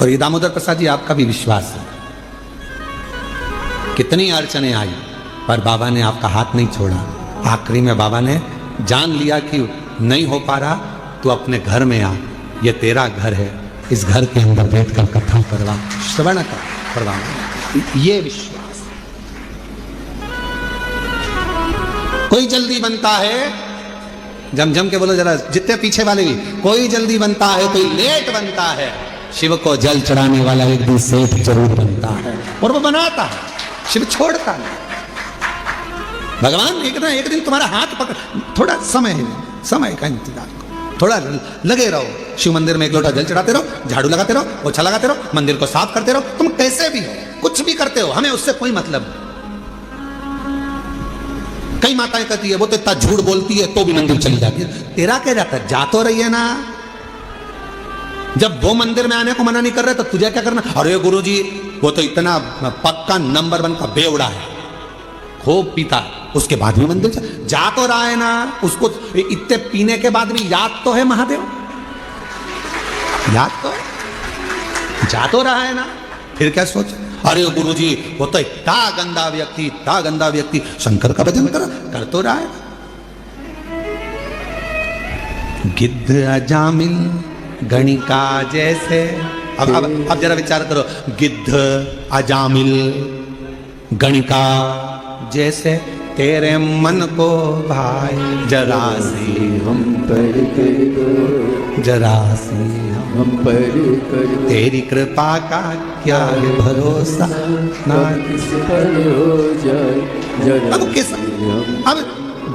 और ये दामोदर प्रसाद जी, आपका भी विश्वास है। कितनी अड़चने आई पर बाबा ने आपका हाथ नहीं छोड़ा। आखिरी में बाबा ने जान लिया कि नहीं हो पा रहा, तो अपने घर में आ, ये तेरा घर है, इस घर के अंदर बैठकर कथा करवा, श्रवण करवा। ये विश्वास। कोई जल्दी बनता है, जमझम के बोलो जरा, जितने पीछे वाले भी, कोई जल्दी बनता है, कोई लेट बनता है। शिव को जल चढ़ाने वाला एक दिन सेठ जरूर बनता है, और वो बनाता है, शिव छोड़ता नहीं। भगवान एक ना एक दिन तुम्हारा हाथ पकड़, थोड़ा समय का इंतजार, थोड़ा लगे रहो। शिव मंदिर में 1 लोटा जल चढ़ाते रहो, झाड़ू लगाते रहो, पोछा लगाते रहो, मंदिर को साफ करते रहो। तुम कैसे भी हो, कुछ भी करते हो, हमें उससे कोई मतलब नहीं। कई माताएं कहती है वो तो इतना झूठ बोलती है तो भी मंदिर चली जाती है। तेरा क्या जाता है, जा तो रही है ना। जब वो मंदिर में आने को मना नहीं कर रहे तो तुझे क्या करना। अरे गुरुजी वो तो इतना पक्का नंबर 1 का बेवड़ा है, खूब पीता, उसके बाद भी मंदिर जा तो रहा है ना। उसको इतने पीने के बाद भी याद तो है महादेव, याद तो है, जा तो रहा है ना। फिर क्या सोच, अरे गुरुजी वो तो इतना गंदा व्यक्ति शंकर का भजन कर तो रहा है। गिद्ध अजामिल गणिका जैसे, अब जरा विचार करो, गिद्ध अजामिल गणिका जैसे तेरे मन को भाई, जरा सी हम पर कर दो, जरा सी हम पर कर दो, तेरी कृपा का क्या है भरोसा ना किस पर हो जाए, जरा अब किस, अब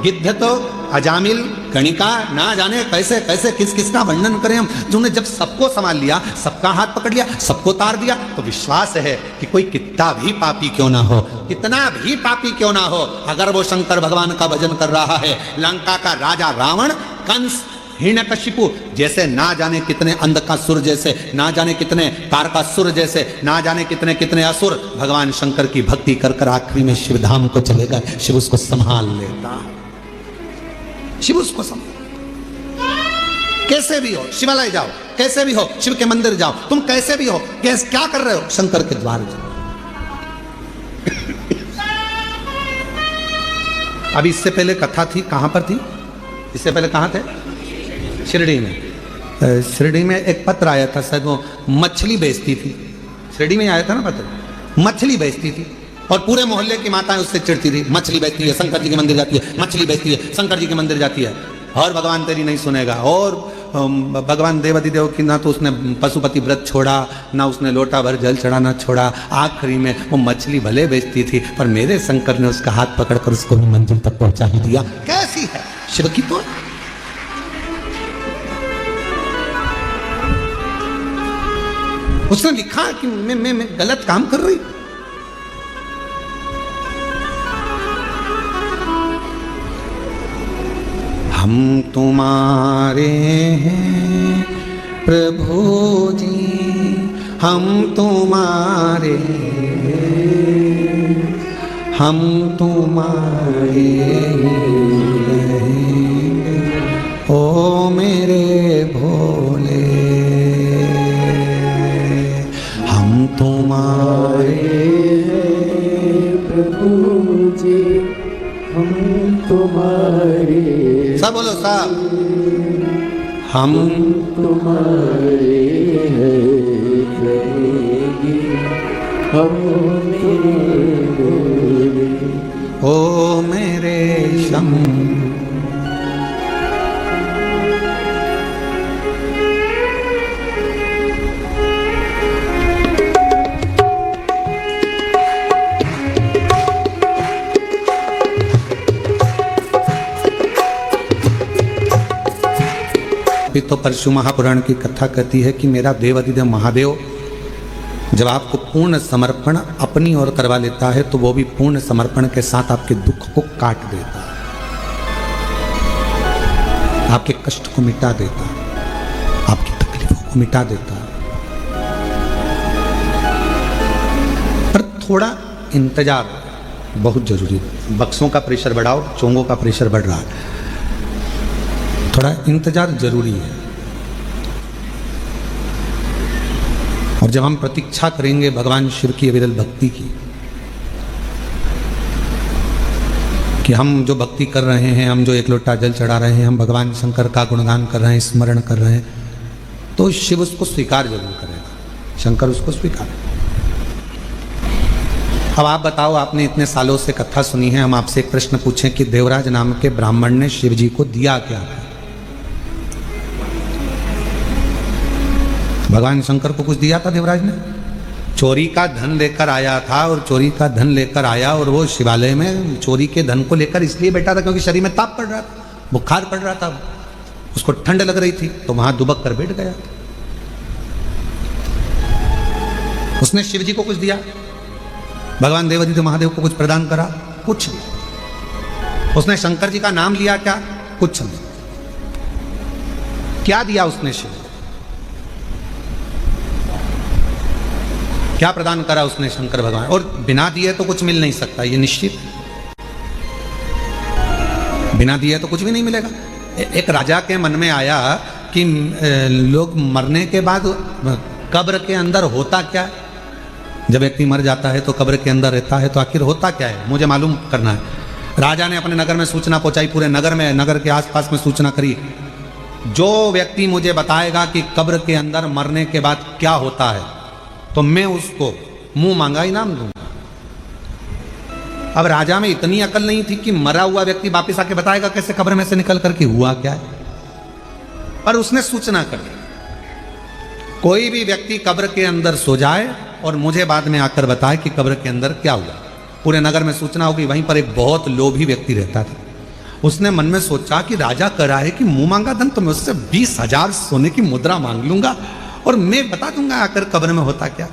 गिद्ध तो अजामिल गणिका, ना जाने कैसे कैसे किस किसका वर्णन करें हम, जिन्होंने जब सबको संभाल लिया, सबका हाथ पकड़ लिया, सबको तार दिया। तो विश्वास है कि कोई कितना भी पापी क्यों ना हो, कितना भी पापी क्यों ना हो, अगर वो शंकर भगवान का भजन कर रहा है, लंका का राजा रावण कंस हिरण्यकशिपु जैसे ना जाने कितने अंधकासुर जैसे, ना जाने कितने तारकासुर जैसे, ना जाने कितने कितने असुर भगवान शंकर की भक्ति कर कर आखिरी में शिव धाम को चले गए। शिव उसको संभाल लेता, शिव उसको संभाल। कैसे भी हो शिवालय जाओ, कैसे भी हो शिव के मंदिर जाओ, तुम कैसे भी हो, क्या कर रहे हो, शंकर के द्वार जाओ। अभी इससे पहले कथा थी, कहां पर थी? इससे पहले कहां थे? शिरडी में। शिरडी में एक पत्र आया था, शायद वो मछली बेचती थी। शिरडी में आया था ना पत्र, मछली बेचती थी और पूरे मोहल्ले की माताएं उससे चिढ़ती थी, मछली बेचती है, शंकर जी के मंदिर जाती है, मछली बेचती है, शंकर जी के मंदिर जाती है, और भगवान तेरी नहीं सुनेगा। और भगवान देवादिदेव की ना तो उसने पशुपति व्रत छोड़ा, ना उसने लोटा भर जल चढ़ाना छोड़ा। आखिरी में वो मछली भले बेचती थी पर मेरे शंकर ने उसका हाथ पकड़कर उसको भी मंजिल तक पहुंचा ही दिया। कैसी है शिव की तो। उसने लिखा कि मैं गलत काम कर रही। हम तुम्हारे हैं प्रभु जी, हम तुम्हारे, हम तुम्हारे रहेंगे ओ मेरे भोले। हम तुम्हारे हैं प्रभु जी, हम तुम्हारे, सब बोलो सब, हम तुम्हारे हैं प्रभु जी, हम तेरे भोले। ओ मेरे शंकर। तो परशु महापुराण की कथा कहती है कि मेरा देवादिदेव महादेव जब आपको पूर्ण समर्पण अपनी ओर करवा लेता है तो वो भी पूर्ण समर्पण के साथ आपके दुख को काट देता है, आपके कष्ट को मिटा देता है, आपकी तकलीफों को मिटा देता है। पर थोड़ा इंतजार बहुत जरूरी है। बक्सों का प्रेशर बढ़ाओ, चोंगों का प्रेशर बढ़ रहा है, थोड़ा इंतजार जरूरी है। और जब हम प्रतीक्षा करेंगे भगवान शिव की अविरल भक्ति की, कि हम जो भक्ति कर रहे हैं, हम जो एक लोटा जल चढ़ा रहे हैं, हम भगवान शंकर का गुणगान कर रहे हैं, स्मरण कर रहे हैं, तो शिव उसको स्वीकार जरूर करेगा, शंकर उसको स्वीकार। अब आप बताओ, आपने इतने सालों से कथा सुनी है, हम आपसे एक प्रश्न पूछें कि देवराज नाम के ब्राह्मण ने शिव जी को दिया क्या? भगवान शंकर को कुछ दिया था देवराज ने? चोरी का धन लेकर आया था, और चोरी का धन लेकर आया और वो शिवालय में चोरी के धन को लेकर इसलिए बैठा था क्योंकि शरीर में ताप पड़ रहा था, बुखार पड़ रहा था, उसको ठंड लग रही थी, तो वहां दुबक कर बैठ गया। उसने शिव जी को कुछ दिया? भगवान देवादिदेव महादेव को कुछ प्रदान करा? कुछ नहीं। उसने शंकर जी का नाम लिया क्या? कुछ नहीं। क्या दिया उसने शिव? क्या प्रदान करा उसने शंकर भगवान? और बिना दिए तो कुछ मिल नहीं सकता, ये निश्चित। बिना दिए तो कुछ भी नहीं मिलेगा। एक राजा के मन में आया कि लोग मरने के बाद कब्र के अंदर होता क्या है? जब व्यक्ति मर जाता है तो कब्र के अंदर रहता है, तो आखिर होता क्या है, मुझे मालूम करना है। राजा ने अपने नगर में सूचना पहुंचाई, पूरे नगर में, नगर के आसपास में सूचना करी, जो व्यक्ति मुझे बताएगा कि कब्र के अंदर मरने के बाद क्या होता है तो मैं उसको मुंह मांगा इनाम दूंगा। अब राजा में इतनी अकल नहीं थी कि मरा हुआ व्यक्ति वापस आके बताएगा कैसे कब्र में से निकल करके हुआ क्या है, पर उसने सूचना कर दी, कोई भी व्यक्ति कब्र के अंदर सो जाए और मुझे बाद में आकर बताए कि कब्र के अंदर क्या हुआ। पूरे नगर में सूचना होगी। वहीं पर एक बहुत लोभी व्यक्ति रहता था। उसने मन में सोचा कि राजा कह रहा है कि मुंह मांगा धन, तो मैं उससे 20,000 सोने की मुद्रा मांग लूंगा और मैं बता दूंगा आकर कब्र में होता क्या।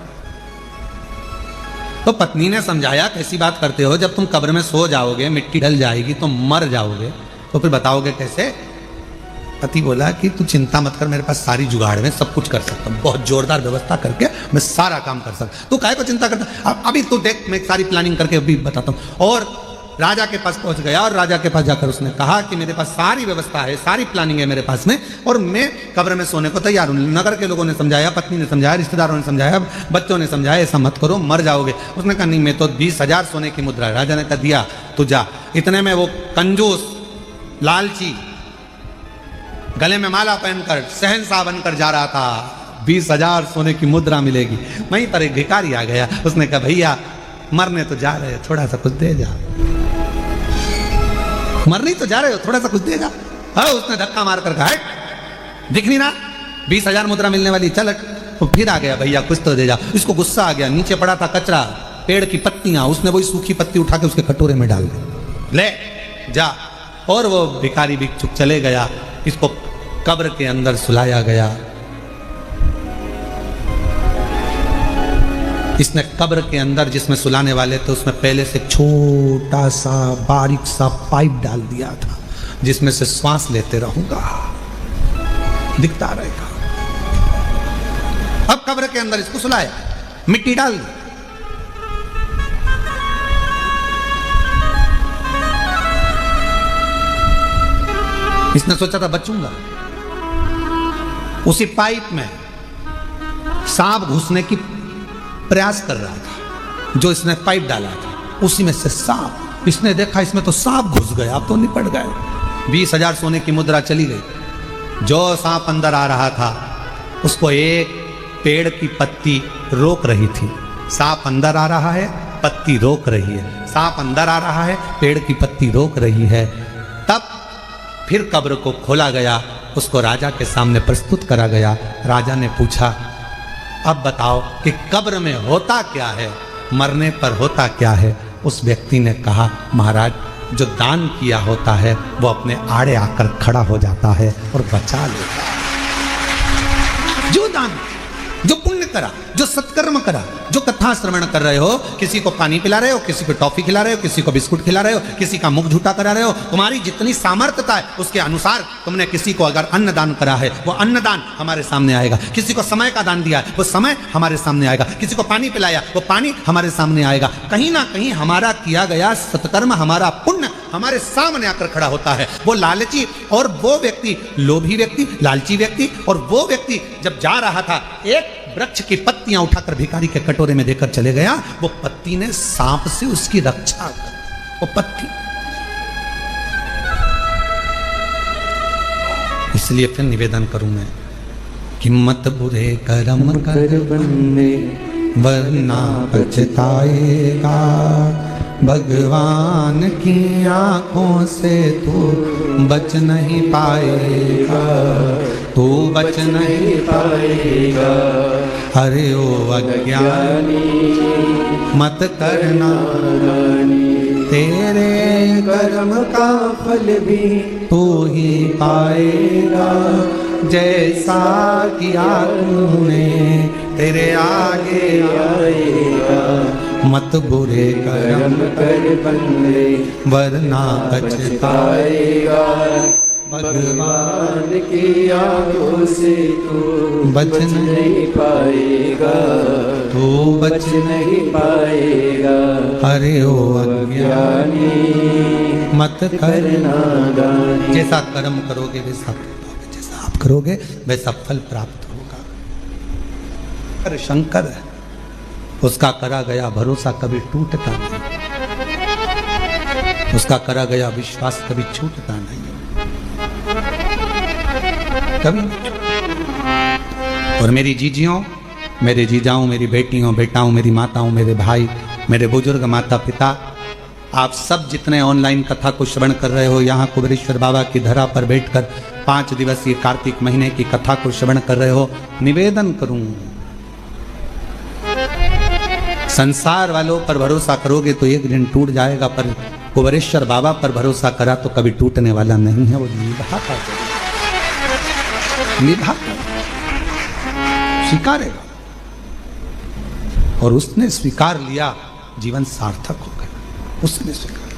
तो पत्नी ने समझाया, कैसी बात करते हो, जब तुम कब्र में सो जाओगे, मिट्टी ढल जाएगी तो मर जाओगे, तो फिर बताओगे कैसे? पति बोला कि तू चिंता मत कर, मेरे पास सारी जुगाड़ में सब कुछ कर सकता हूँ, बहुत जोरदार व्यवस्था करके मैं सारा काम कर सकता। तू काहे को चिंता करता, अभी तू देख मैं सारी प्लानिंग करके अभी बताता हूँ। और राजा के पास पहुंच गया और राजा के पास जाकर उसने कहा कि मेरे पास सारी व्यवस्था है, सारी प्लानिंग है मेरे पास में, और मैं कब्र में सोने को तैयार हूँ। नगर के लोगों ने समझाया, पत्नी ने समझाया, रिश्तेदारों ने समझाया, बच्चों ने समझाया, ऐसा मत करो मर जाओगे। उसने कहा नहीं, मैं तो 20,000 सोने की मुद्रा है। राजा ने कहा दिया तू जा। इतने में वो कंजूस लालची गले में माला पहनकर शहंशाह बनकर जा रहा था, 20,000 सोने की मुद्रा मिलेगी। वहीं पर एक भिखारी आ गया, उसने कहा भैया मरने तो जा रहे हो, थोड़ा सा कुछ दे जा, मरने तो जा रहे हो, थोड़ा सा कुछ दे जा। हाँ, उसने धक्का मारकर कहा दिख नहीं ना 20,000 मुद्रा मिलने वाली, चल हट। तो फिर आ गया भैया कुछ तो दे जा। इसको गुस्सा आ गया, नीचे पड़ा था कचरा, पेड़ की पत्तियां, उसने वही सूखी पत्ती उठा के उसके कटोरे में डाल दी, ले जा। और वो भिखारी भिक्षुक चले गया। इसको कब्र के अंदर सुलाया गया। इसने कब्र के अंदर जिसमें सुलाने वाले थे उसमें पहले से छोटा सा बारीक सा पाइप डाल दिया था, जिसमें से श्वास लेते रहूंगा, दिखता रहेगा। अब कब्र के अंदर इसको सुलाया, मिट्टी डाल दी। इसने सोचा था बचूंगा। उसी पाइप में सांप घुसने की प्रयास कर रहा था, जो इसने पाइप डाला था उसी में से सांप। इसने देखा इसमें तो सांप घुस गया, अब तो निपट गए। 20,000 सोने की मुद्रा चली गई। जो सांप अंदर आ रहा था उसको एक पेड़ की पत्ती रोक रही थी। सांप अंदर आ रहा है, पत्ती रोक रही है, सांप अंदर आ रहा है, पेड़ की पत्ती रोक रही है। तब फिर कब्र को खोला गया, उसको राजा के सामने प्रस्तुत करा गया। राजा ने पूछा अब बताओ कि कब्र में होता क्या है, मरने पर होता क्या है। उस व्यक्ति ने कहा महाराज, जो दान किया होता है वो अपने आड़े आकर खड़ा हो जाता है और बचा लेता है। जो दान, जो पुण्य करा, जो सत्कर्म करा, जो कथा श्रवण कर रहे हो, किसी को पानी पिला रहे हो, किसी को टॉफी खिला रहे हो, किसी को बिस्कुट खिला रहे हो, किसी का मुख झूठा करा रहे हो, तुम्हारी जितनी सामर्थ्यता है उसके अनुसार तुमने किसी को अगर अन्न दान करा है वो अन्न दान हमारे सामने आएगा। किसी को समय का दान दिया है वो समय हमारे सामने आएगा। किसी को पानी पिलाया वो पानी हमारे सामने आएगा। कहीं ना कहीं हमारा किया गया सत्कर्म, हमारा पुण्य हमारे सामने आकर खड़ा होता है। वो लालची और वो व्यक्ति, लोभी व्यक्ति, लालची व्यक्ति और वो व्यक्ति जब जा रहा था, एक वृक्ष की पत्तियां उठाकर भिखारी के कटोरे में देकर चले गया। वो पत्ती ने सांप से उसकी रक्षा कर, वो पत्ती। इसलिए फिर निवेदन करूं मैं कि मत बुरे कर्म कर बनने वरना पछताएगा। भगवान की आंखों से तू बच नहीं पाएगा, तू बच नहीं पाएगा। अरे ओ अज्ञानी मत करना, तेरे कर्म का फल भी तू ही पाएगा। जैसा किया तूने तेरे आगे आएगा। मत बुरे कर्म कर बनने वरना पछताएगा। भगवान की आंखों से तू बच नहीं पाएगा, तू बच नहीं पाएगा। अरे ओ अज्ञानी मत करना दानी। जैसा कर्म करोगे वैसा पाओगे, जैसा आप करोगे वैसा फल प्राप्त होगा। शंकर है, उसका करा गया भरोसा कभी टूटता नहीं, उसका करा गया विश्वास कभी छूटता नहीं, कभी। और मेरी जीजियों, मेरे जीजाओं, मेरी बेटियों, बेटाओं, मेरी माताओं, मेरे भाई, मेरे बुजुर्ग माता पिता, आप सब जितने ऑनलाइन कथा को श्रवण कर रहे हो, यहाँ कुबेरेश्वर बाबा की धरा पर बैठकर 5 दिवसीय कार्तिक महीने की कथा को श्रवण कर रहे हो, निवेदन करूं, संसार वालों पर भरोसा करोगे तो एक दिन टूट जाएगा, पर कुबेरेश्वर बाबा पर भरोसा करा तो कभी टूटने वाला नहीं है। वो निभाता स्वीकारेगा, और उसने स्वीकार लिया, जीवन सार्थक हो गया। उसने स्वीकार।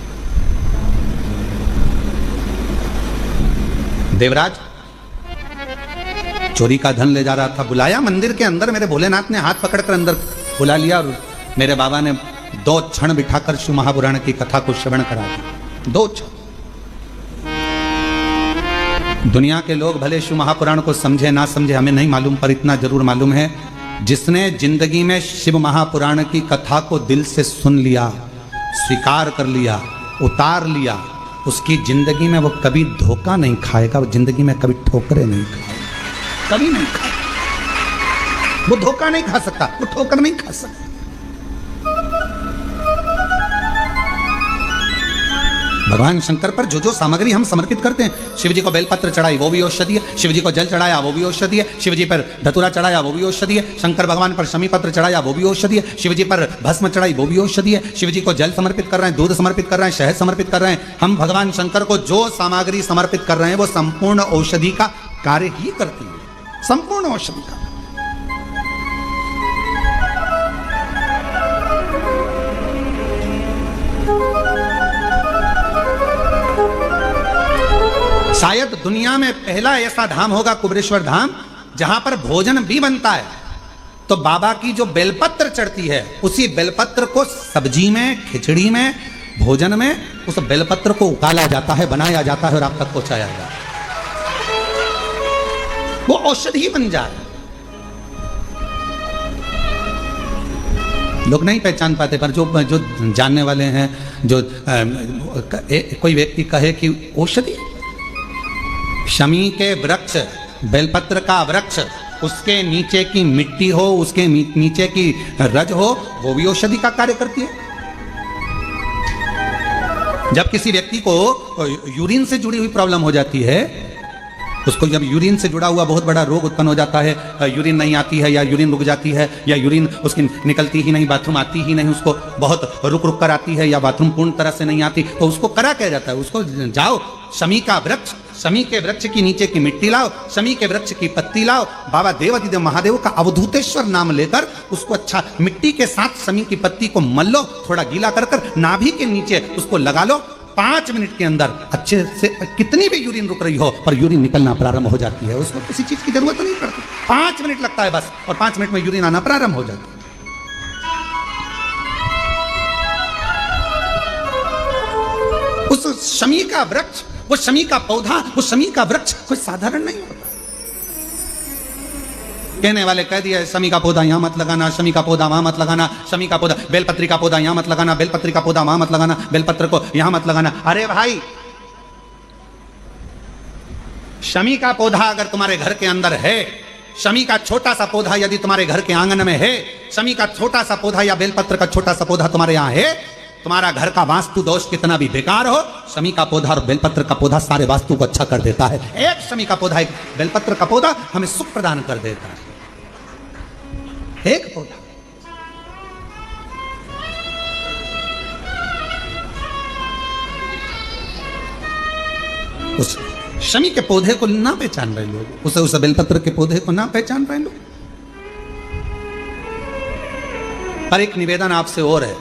देवराज चोरी का धन ले जा रहा था, बुलाया मंदिर के अंदर, मेरे भोलेनाथ ने हाथ पकड़कर अंदर बुला लिया और मेरे बाबा ने 2 क्षण बिठाकर शिव महापुराण की कथा को श्रवण करा दिया। 2 क्षण। दुनिया के लोग भले शिव महापुराण को समझे ना समझे हमें नहीं मालूम, पर इतना जरूर मालूम है, जिसने जिंदगी में शिव महापुराण की कथा को दिल से सुन लिया, स्वीकार कर लिया, उतार लिया, उसकी जिंदगी में वो कभी धोखा नहीं खाएगा, वो जिंदगी में कभी ठोकरे नहीं खाएगा, कभी नहीं खाएगा। वो धोखा नहीं खा सकता, वो ठोकर नहीं खा सकता। भगवान शंकर पर जो जो सामग्री हम समर्पित करते हैं, शिव जी को बेलपत्र चढ़ाई वो भी औषधि है, शिव जी को जल चढ़ाया वो भी औषधि है, शिव जी पर धतूरा चढ़ाया वो भी औषधि है, शंकर भगवान पर शमी पत्र चढ़ाया वो भी औषधि है, शिव जी पर भस्म चढ़ाई वो भी औषधि है, शिव जी को जल समर्पित कर रहे हैं, दूध समर्पित कर रहे हैं, शहद समर्पित कर रहे हैं, हम भगवान शंकर को जो सामग्री समर्पित कर रहे हैं वो संपूर्ण औषधि का कार्य ही करती है, संपूर्ण औषधि का। शायद दुनिया में पहला ऐसा धाम होगा कुबेरेश्वर धाम, जहां पर भोजन भी बनता है तो बाबा की जो बेलपत्र चढ़ती है उसी बेलपत्र को सब्जी में, खिचड़ी में, भोजन में उस बेलपत्र को उकाला जाता है, बनाया जाता है और आप तक पहुंचाया जाता है, वो औषधि बन जाए। लोग नहीं पहचान पाते, पर जो जानने वाले हैं, जो कोई व्यक्ति कहे कि औषधि, शमी के वृक्ष, बेलपत्र का वृक्ष, उसके नीचे की मिट्टी हो, उसके नीचे की रज हो, वो भी औषधि का कार्य करती है। जब किसी व्यक्ति को यूरिन से जुड़ी हुई प्रॉब्लम हो जाती है, उसको जब यूरिन से जुड़ा हुआ बहुत बड़ा रोग उत्पन्न हो जाता है, यूरिन नहीं आती है या यूरिन रुक जाती है या यूरिन उसकी निकलती ही नहीं, बाथरूम आती ही नहीं, उसको बहुत रुक रुक कर आती है या बाथरूम पूर्ण तरह से नहीं आती, तो उसको करा क्या जाता है, उसको जाओ शमी का वृक्ष, शमी के वृक्ष की नीचे की मिट्टी लाओ, शमी के वृक्ष की पत्ती लाओ, बाबा देवाधिदेव महादेव का अवधूतेश्वर नाम लेकर उसको अच्छा मिट्टी के साथ शमी की पत्ती को मल लो, थोड़ा गीला कर कर नाभि के नीचे उसको लगा लो, 5 मिनट के अंदर अच्छे से कितनी भी यूरिन रुक रही हो पर यूरिन निकलना प्रारंभ हो जाती है, उसको किसी चीज की जरूरत नहीं पड़ती, 5 मिनट लगता है बस और 5 मिनट में यूरिन आना प्रारंभ हो जाता है। उस शमी का वृक्ष, वो शमी का पौधा, वो शमी का वृक्ष कोई साधारण नहीं होता। कहने वाले कह दिए शमी का पौधा यहां मत लगाना, शमी का पौधा वहां मत लगाना, शमी का पौधा, बेलपत्री का पौधा यहां मत लगाना, बेलपत्री का पौधा वहां मत लगाना, बेलपत्र को यहां मत लगाना। अरे भाई, शमी का पौधा अगर तुम्हारे घर के अंदर है, शमी का छोटा सा पौधा यदि तुम्हारे घर के आंगन में है, शमी का छोटा सा पौधा या बेलपत्र का छोटा सा पौधा तुम्हारे यहां है, तुम्हारा घर का वास्तु दोष कितना भी बेकार हो, शमी का पौधा और बेलपत्र का पौधा सारे वास्तु को अच्छा कर देता है। एक शमी का पौधा, एक बेलपत्र का पौधा हमें सुख प्रदान कर देता है, एक पौधा। उस शमी के पौधे को ना पहचान रहे लोग, उस बेलपत्र के पौधे को ना पहचान रहे लोग। पर एक निवेदन आपसे और है,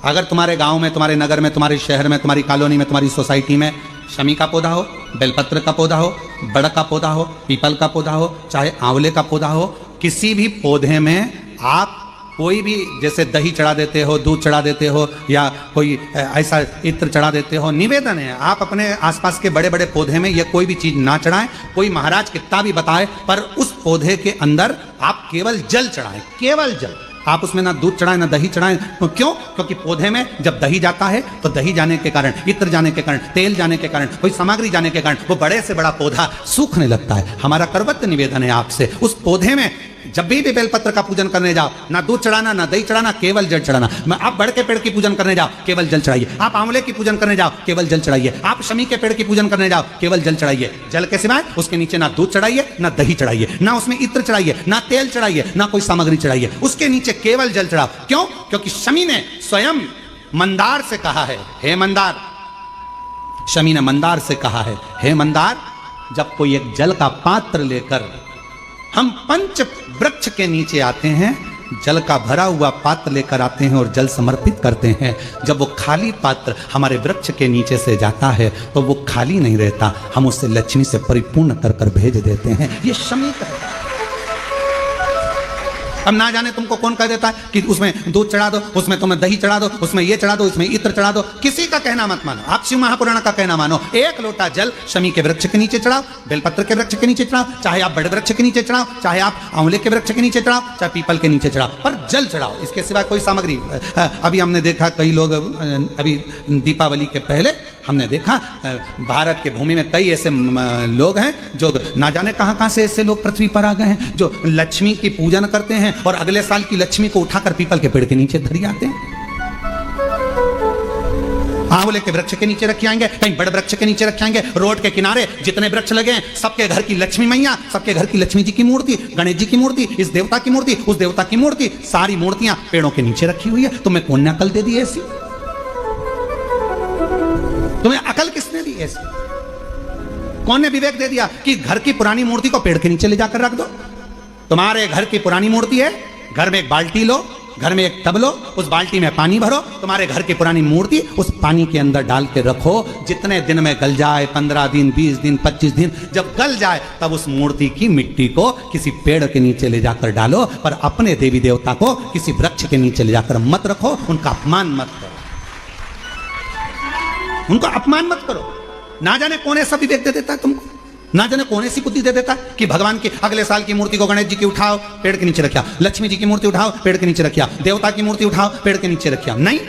अगर तुम्हारे गांव में, तुम्हारे नगर में, तुम्हारे शहर में, तुम्हारी कॉलोनी में, तुम्हारी सोसाइटी में शमी का पौधा हो, बेलपत्र का पौधा हो, बड़ का पौधा हो, पीपल का पौधा हो, चाहे आंवले का पौधा हो, किसी भी पौधे में आप कोई भी, जैसे दही चढ़ा देते हो, दूध चढ़ा देते हो या कोई ऐसा इत्र चढ़ा देते हो, निवेदन है आप अपने आसपास के बड़े बड़े पौधे में ये कोई भी चीज ना चढ़ाएं। कोई महाराज कितना भी बताए, पर उस पौधे के अंदर आप केवल जल चढ़ाएं, केवल जल। आप उसमें ना दूध चढ़ाएं ना दही चढ़ाएं। तो क्यों? क्योंकि पौधे में जब दही जाता है तो दही जाने के कारण, इत्र जाने के कारण, तेल जाने के कारण, कोई सामग्री जाने के कारण वो बड़े से बड़ा पौधा सूखने लगता है। हमारा करवत्त निवेदन है आपसे, उस पौधे में जब भी बेलपत्र का पूजन करने जाओ, ना दूध चढ़ाना ना दही चढ़ाना, केवल जल चढ़ाना। आप बड़ के पेड़ की पूजन करने जाओ, केवल जल चढ़ाइए। आप आंवले की पूजन करने जाओ, केवल जल चढ़ाइए। आप शमी के पेड़ की पूजन करने जाओ, केवल जल चढ़ाइए। जल के सिवाय उसके नीचे ना दूध चढ़ाइए, ना दही चढ़ाइए, ना उसमें इत्र चढ़ाइए, ना तेल चढ़ाइए, ना कोई सामग्री चढ़ाइए। उसके नीचे केवल जल चढ़ाओ। क्यों? क्योंकि शमी ने स्वयं मंदार से कहा है, हे मंदार, शमी ने मंदार से कहा है, हे मंदार, जब कोई एक जल का पात्र लेकर हम पंच वृक्ष के नीचे आते हैं जल का भरा हुआ पात्र लेकर आते हैं और जल समर्पित करते हैं। जब वो खाली पात्र हमारे वृक्ष के नीचे से जाता है तो वो खाली नहीं रहता, हम उसे लक्ष्मी से परिपूर्ण कर कर भेज देते हैं। ये शमी है। अब ना जाने तुमको कौन कह देता है कि उसमें दूध चढ़ा दो, उसमें तुम्हें दही चढ़ा दो, उसमें ये चढ़ा दो, इसमें इत्र चढ़ा दो। किसी का कहना मत मानो, आप शिव महापुराण का कहना मानो। एक लोटा जल शमी के वृक्ष के नीचे चढ़ाओ, बेलपत्र के वृक्ष के नीचे चढ़ाओ, चाहे आप बड़े वृक्ष के नीचे चढ़ाओ, चाहे आप आंवले के वृक्ष के नीचे चढ़ाओ, चाहे पीपल के नीचे चढ़ाओ, पर जल चढ़ाओ। इसके सिवा कोई सामग्री। अभी हमने देखा कई लोग, अभी दीपावली के पहले हमने देखा भारत के भूमि में कई ऐसे लोग हैं जो ना जाने कहां कहां से ऐसे लोग पृथ्वी पर आ गए हैं जो लक्ष्मी की पूजन करते हैं और अगले साल की लक्ष्मी को उठाकर पीपल के पेड़ के नीचे धर आते हैं। आंवले के वृक्ष के नीचे रखे आएंगे, कहीं बड़े वृक्ष के नीचे रखे आएंगे। रोड के किनारे जितने वृक्ष लगे हैं सबके घर की लक्ष्मी मैया, सबके घर की लक्ष्मी जी की मूर्ति, गणेश जी की मूर्ति, इस देवता की मूर्ति, उस देवता की मूर्ति, सारी मूर्तियां पेड़ों के नीचे रखी हुई है। तुम्हें कौन ने अकल दे दी ऐसी? तुम्हें अकल किसने दी ऐसी? कौन ने विवेक दे दिया कि घर की पुरानी मूर्ति को पेड़ के नीचे ले जाकर रख दो? तुम्हारे घर की पुरानी मूर्ति है, घर में एक बाल्टी लो, घर में एक टब लो, उस बाल्टी में पानी भरो, तुम्हारे घर की पुरानी मूर्ति उस पानी के अंदर डाल के रखो। जितने दिन में गल जाए, 15 दिन, 20 दिन, 25 दिन, जब गल जाए तब उस मूर्ति की मिट्टी को किसी पेड़ के नीचे ले जाकर डालो, पर अपने देवी देवता को किसी वृक्ष के नीचे ले जाकर मत रखो। उनका अपमान मत करो, उनको अपमान मत करो। ना जाने कौन ऐसा विवेक दे देता है तुमको, ना जाने कौन ऐसी बुद्धि दे देता है कि भगवान की अगले साल की मूर्ति को गणेश जी की उठाओ, पेड़ के नीचे रखिया, लक्ष्मी जी की मूर्ति उठाओ, पेड़ के नीचे रखिया, देवता की मूर्ति उठाओ, पेड़ के नीचे रखिया। नहीं,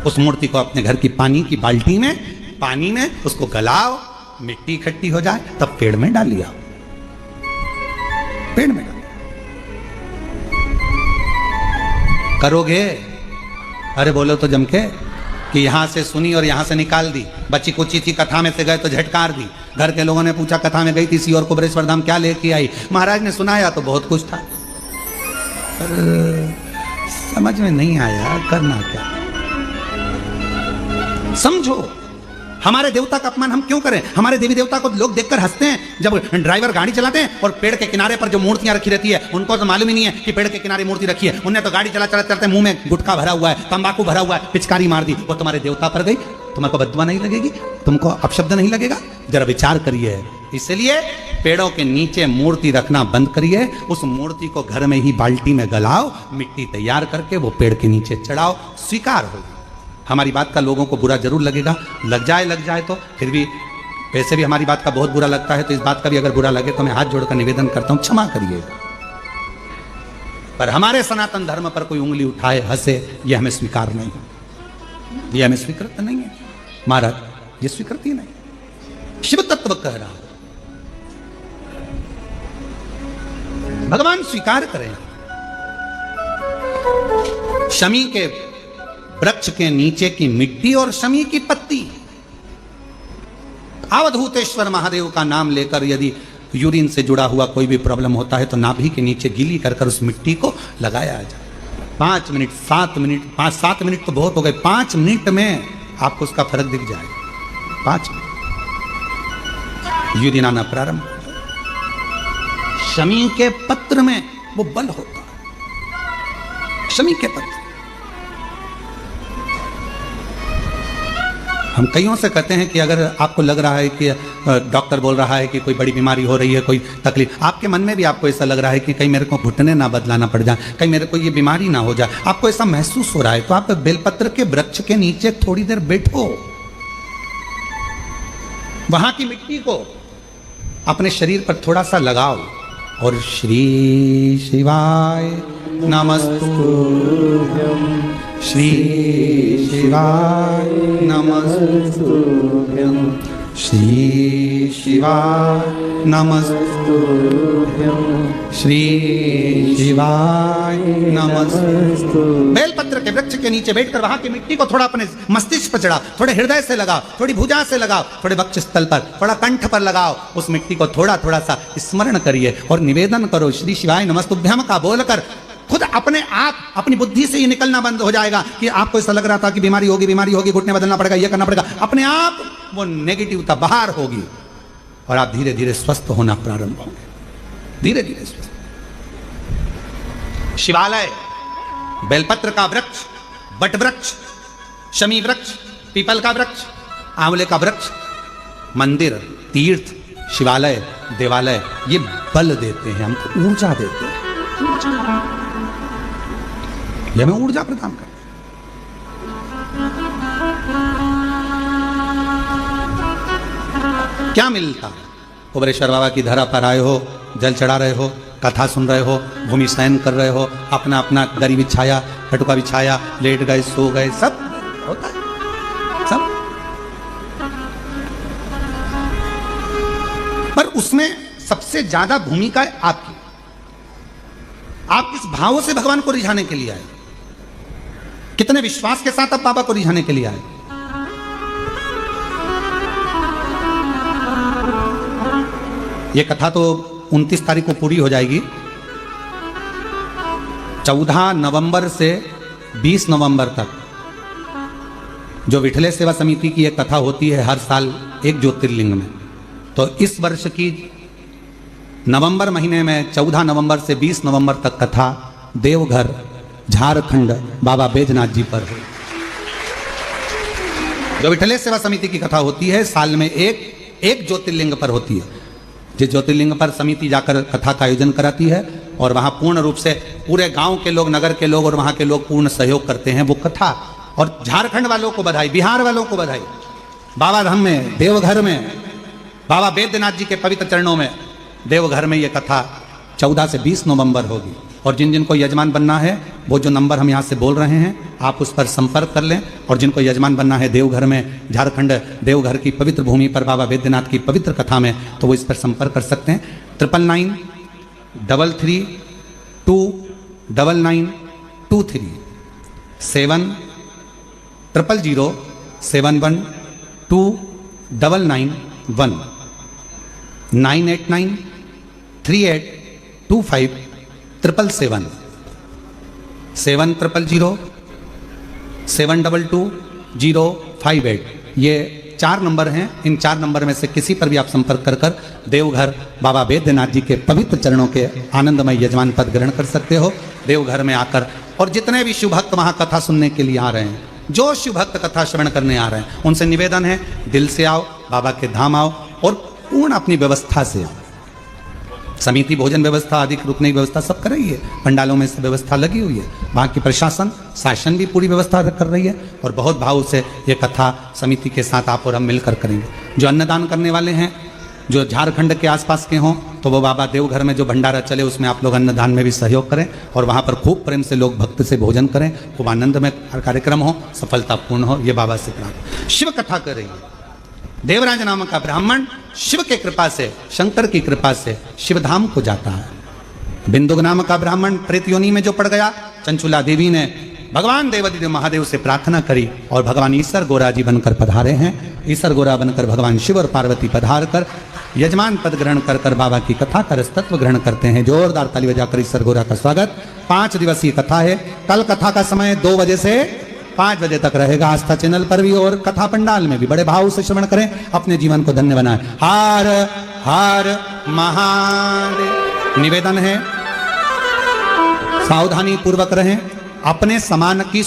उस मूर्ति को अपने घर की पानी की बाल्टी में, पानी में उसको गलाओ, मिट्टी इकट्ठी हो जाए तब पेड़ में डाल लिया, पेड़ में डाल। करोगे? अरे बोलो तो जम के कि यहां से सुनी और यहां से निकाल दी। बच्ची कुची थी, कथा में से गए तो झटकार दी। घर के लोगों ने पूछा कथा में गई थी सी और कुबरेश्वर धाम क्या लेके आई? महाराज ने सुनाया तो बहुत कुछ था, पर समझ में नहीं आया करना क्या। समझो, हमारे देवता का अपमान हम क्यों करें? हमारे देवी देवता को लोग देखकर हंसते हैं। जब ड्राइवर गाड़ी चलाते हैं और पेड़ के किनारे पर जो मूर्तियां रखी रहती है उनको तो मालूम ही नहीं है कि पेड़ के किनारे मूर्ति रखी है। उन्हें तो गाड़ी चलाते मुंह में गुटखा भरा हुआ है, तंबाकू भरा हुआ है, पिचकारी मार दी, वो तुम्हारे देवता पर गई, तुम्हारे को बददुआ नहीं लगेगी? तुमको अपशब्द नहीं लगेगा? जरा विचार करिए। इसलिए पेड़ों के नीचे मूर्ति रखना बंद करिए। उस मूर्ति को घर में ही बाल्टी में गलाओ, मिट्टी तैयार करके वो पेड़ के नीचे चढ़ाओ, स्वीकार होगी। हमारी बात का लोगों को बुरा जरूर लगेगा, लग जाए तो फिर भी, वैसे भी हमारी बात का बहुत बुरा लगता है, तो इस बात का भी अगर बुरा लगे तो मैं हाथ जोड़कर निवेदन करता हूं, क्षमा करिएगा। पर हमारे सनातन धर्म पर कोई उंगली उठाए, हंसे, यह हमें स्वीकार नहीं है, यह हमें स्वीकृत नहीं है महाराज, ये स्वीकृति नहीं। शिव तत्व कह रहा है, भगवान स्वीकार करें। शमी के वृक्ष के नीचे की मिट्टी और शमी की पत्ती, अवधूतेश्वर महादेव का नाम लेकर यदि यूरिन से जुड़ा हुआ कोई भी प्रॉब्लम होता है तो नाभि के नीचे गीली कर उस मिट्टी को लगाया जाए। 5 मिनट 7 मिनट 5-7 मिनट तो बहुत हो गए, 5 मिनट में आपको उसका फर्क दिख जाएगा। 5 मिनट यूरिन आना प्रारंभ। शमी के पत्र में वो बल होता है, शमी के पत्र। हम कईयों से कहते हैं कि अगर आपको लग रहा है कि डॉक्टर बोल रहा है कि कोई बड़ी बीमारी हो रही है, कोई तकलीफ, आपके मन में भी आपको ऐसा लग रहा है कि कहीं मेरे को घुटने ना बदलाना पड़ जाए, कहीं मेरे को ये बीमारी ना हो जाए, आपको ऐसा महसूस हो रहा है, तो आप बेलपत्र के वृक्ष के नीचे थोड़ी देर बैठो, वहां की मिट्टी को अपने शरीर पर थोड़ा सा लगाओ और श्री शिवाय नमस्तुभ्यं, श्री शिवाय नमस्तुभ्यं, श्री शिवाय नमस्तुभ्यं, श्री शिवाय नमस्तुभ्यं। बेलपत्र के वृक्ष के नीचे बैठकर वहां की मिट्टी को थोड़ा अपने मस्तिष्क पर चढ़ाओ, थोड़े हृदय से लगाओ, थोड़ी भुजा से लगाओ, थोड़े वक्ष स्थल पर, थोड़ा कंठ पर लगाओ। उस मिट्टी को थोड़ा थोड़ा सा स्मरण करिए और निवेदन करो श्री शिवाय नमस्तुभ्यं का बोलकर। खुद अपने आप अपनी बुद्धि से ये निकलना बंद हो जाएगा कि आपको ऐसा लग रहा था कि बीमारी होगी, घुटने बदलना पड़ेगा, ये करना पड़ेगा, अपने आप वो नेगेटिवता बाहर होगी और आप धीरे धीरे स्वस्थ होना प्रारंभ होंगे, धीरे धीरे स्वस्थ। शिवालय, बेलपत्र का वृक्ष, बट वृक्ष, शमी वृक्ष, पीपल का वृक्ष, आंवले का वृक्ष, मंदिर, तीर्थ, शिवालय, देवालय, ये बल देते हैं, हमको ऊर्जा देते हैं, ये हमें ऊर्जा प्रदान करते हैं। क्या मिलता? कुबेरेश्वर बाबा की धरा पर आए हो, जल चढ़ा रहे हो, कथा सुन रहे हो, भूमि शयन कर रहे हो, अपना अपना दरी बिछाया, पटुका बिछाया, लेट गए, सो गए, सब होता है, सब। पर उसमें सबसे ज्यादा भूमिका है आपकी। आप किस भावों से भगवान को रिझाने के लिए आए, कितने विश्वास के साथ आप बाबा को रिझाने के लिए आए। ये कथा तो 29 तारीख को पूरी हो जाएगी। 14 नवंबर से 20 नवंबर तक जो विठले सेवा समिति की एक कथा होती है हर साल एक ज्योतिर्लिंग में, तो इस वर्ष की नवंबर महीने में 14 नवंबर से 20 नवंबर तक कथा देवघर झारखंड बाबा बैजनाथ जी पर हुई। जो विठले सेवा समिति की कथा होती है साल में एक ज्योतिर्लिंग पर होती है। जिस ज्योतिर्लिंग पर समिति जाकर कथा का आयोजन कराती है और वहां पूर्ण रूप से पूरे गांव के लोग, नगर के लोग और वहां के लोग पूर्ण सहयोग करते हैं वो कथा। और झारखंड वालों को बधाई, बिहार वालों को बधाई, बाबा धाम में, देवघर में, बाबा बैद्यनाथ जी के पवित्र चरणों में, देवघर में ये कथा 14 से 20 नवंबर होगी। और जिन जिनको यजमान बनना है वो जो नंबर हम यहाँ से बोल रहे हैं आप उस पर संपर्क कर लें। और जिनको यजमान बनना है देवघर में, झारखंड देवघर की पवित्र भूमि पर बाबा बैद्यनाथ की पवित्र कथा में, तो वो इस पर संपर्क कर सकते हैं। 9993329923 70007129991 9893825 777 7007222058 ये 4 नंबर हैं। इन 4 नंबर में से किसी पर भी आप संपर्क कर देवघर बाबा बैद्यनाथ जी के पवित्र चरणों के आनंदमय यजमान पद ग्रहण कर सकते हो देवघर में आकर। और जितने भी शिव भक्त वहाँ कथा सुनने के लिए आ रहे हैं, जो शिव भक्त कथा श्रवण करने आ रहे हैं, उनसे निवेदन है दिल से आओ, बाबा के धाम आओ और पूर्ण अपनी व्यवस्था से आओ। समिति भोजन व्यवस्था, अधिक रुकने की व्यवस्था सब कर रही है, पंडालों में सब व्यवस्था लगी हुई है, वहाँ की प्रशासन शासन भी पूरी व्यवस्था कर रही है। और बहुत भाव से ये कथा समिति के साथ आप और हम मिलकर करेंगे। जो अन्नदान करने वाले हैं, जो झारखंड के आसपास के हों, तो वो बाबा देवघर में जो भंडारा चले उसमें आप लोग अन्नदान में भी सहयोग करें और वहाँ पर खूब प्रेम से लोग भक्त से भोजन करें, खूब आनंद में कार्यक्रम हो, सफलतापूर्ण हो, ये बाबा से प्रार्थना। शिव कथा करेंगे। देवराज नाम का ब्राह्मण शिव के कृपा से, शंकर की कृपा से शिवधाम को जाता है। बिंदुक नाम का ब्राह्मण प्रेत योनि में जो पड़ गया, चंचुला देवी ने भगवान देवादिदेव महादेव से प्रार्थना करी और भगवान ईसर गोरा जी बनकर पधारे हैं। ईसर गोरा बनकर भगवान शिव और पार्वती पधार कर यजमान पद ग्रहण कर बाबा की कथा का रसतत्व ग्रहण करते हैं। जोरदार ताली बजाकर ईसर गोरा का स्वागत। 5 दिवसीय कथा है। कल कथा का समय 2 बजे से 5 बजे तक रहेगा। आस्था चैनल पर भी और कथा पंडाल में भी बड़े भाव से श्रवण करें, अपने जीवन को धन्य बनाएं। हर हर महादेव। निवेदन है सावधानी पूर्वक रहें, अपने समान की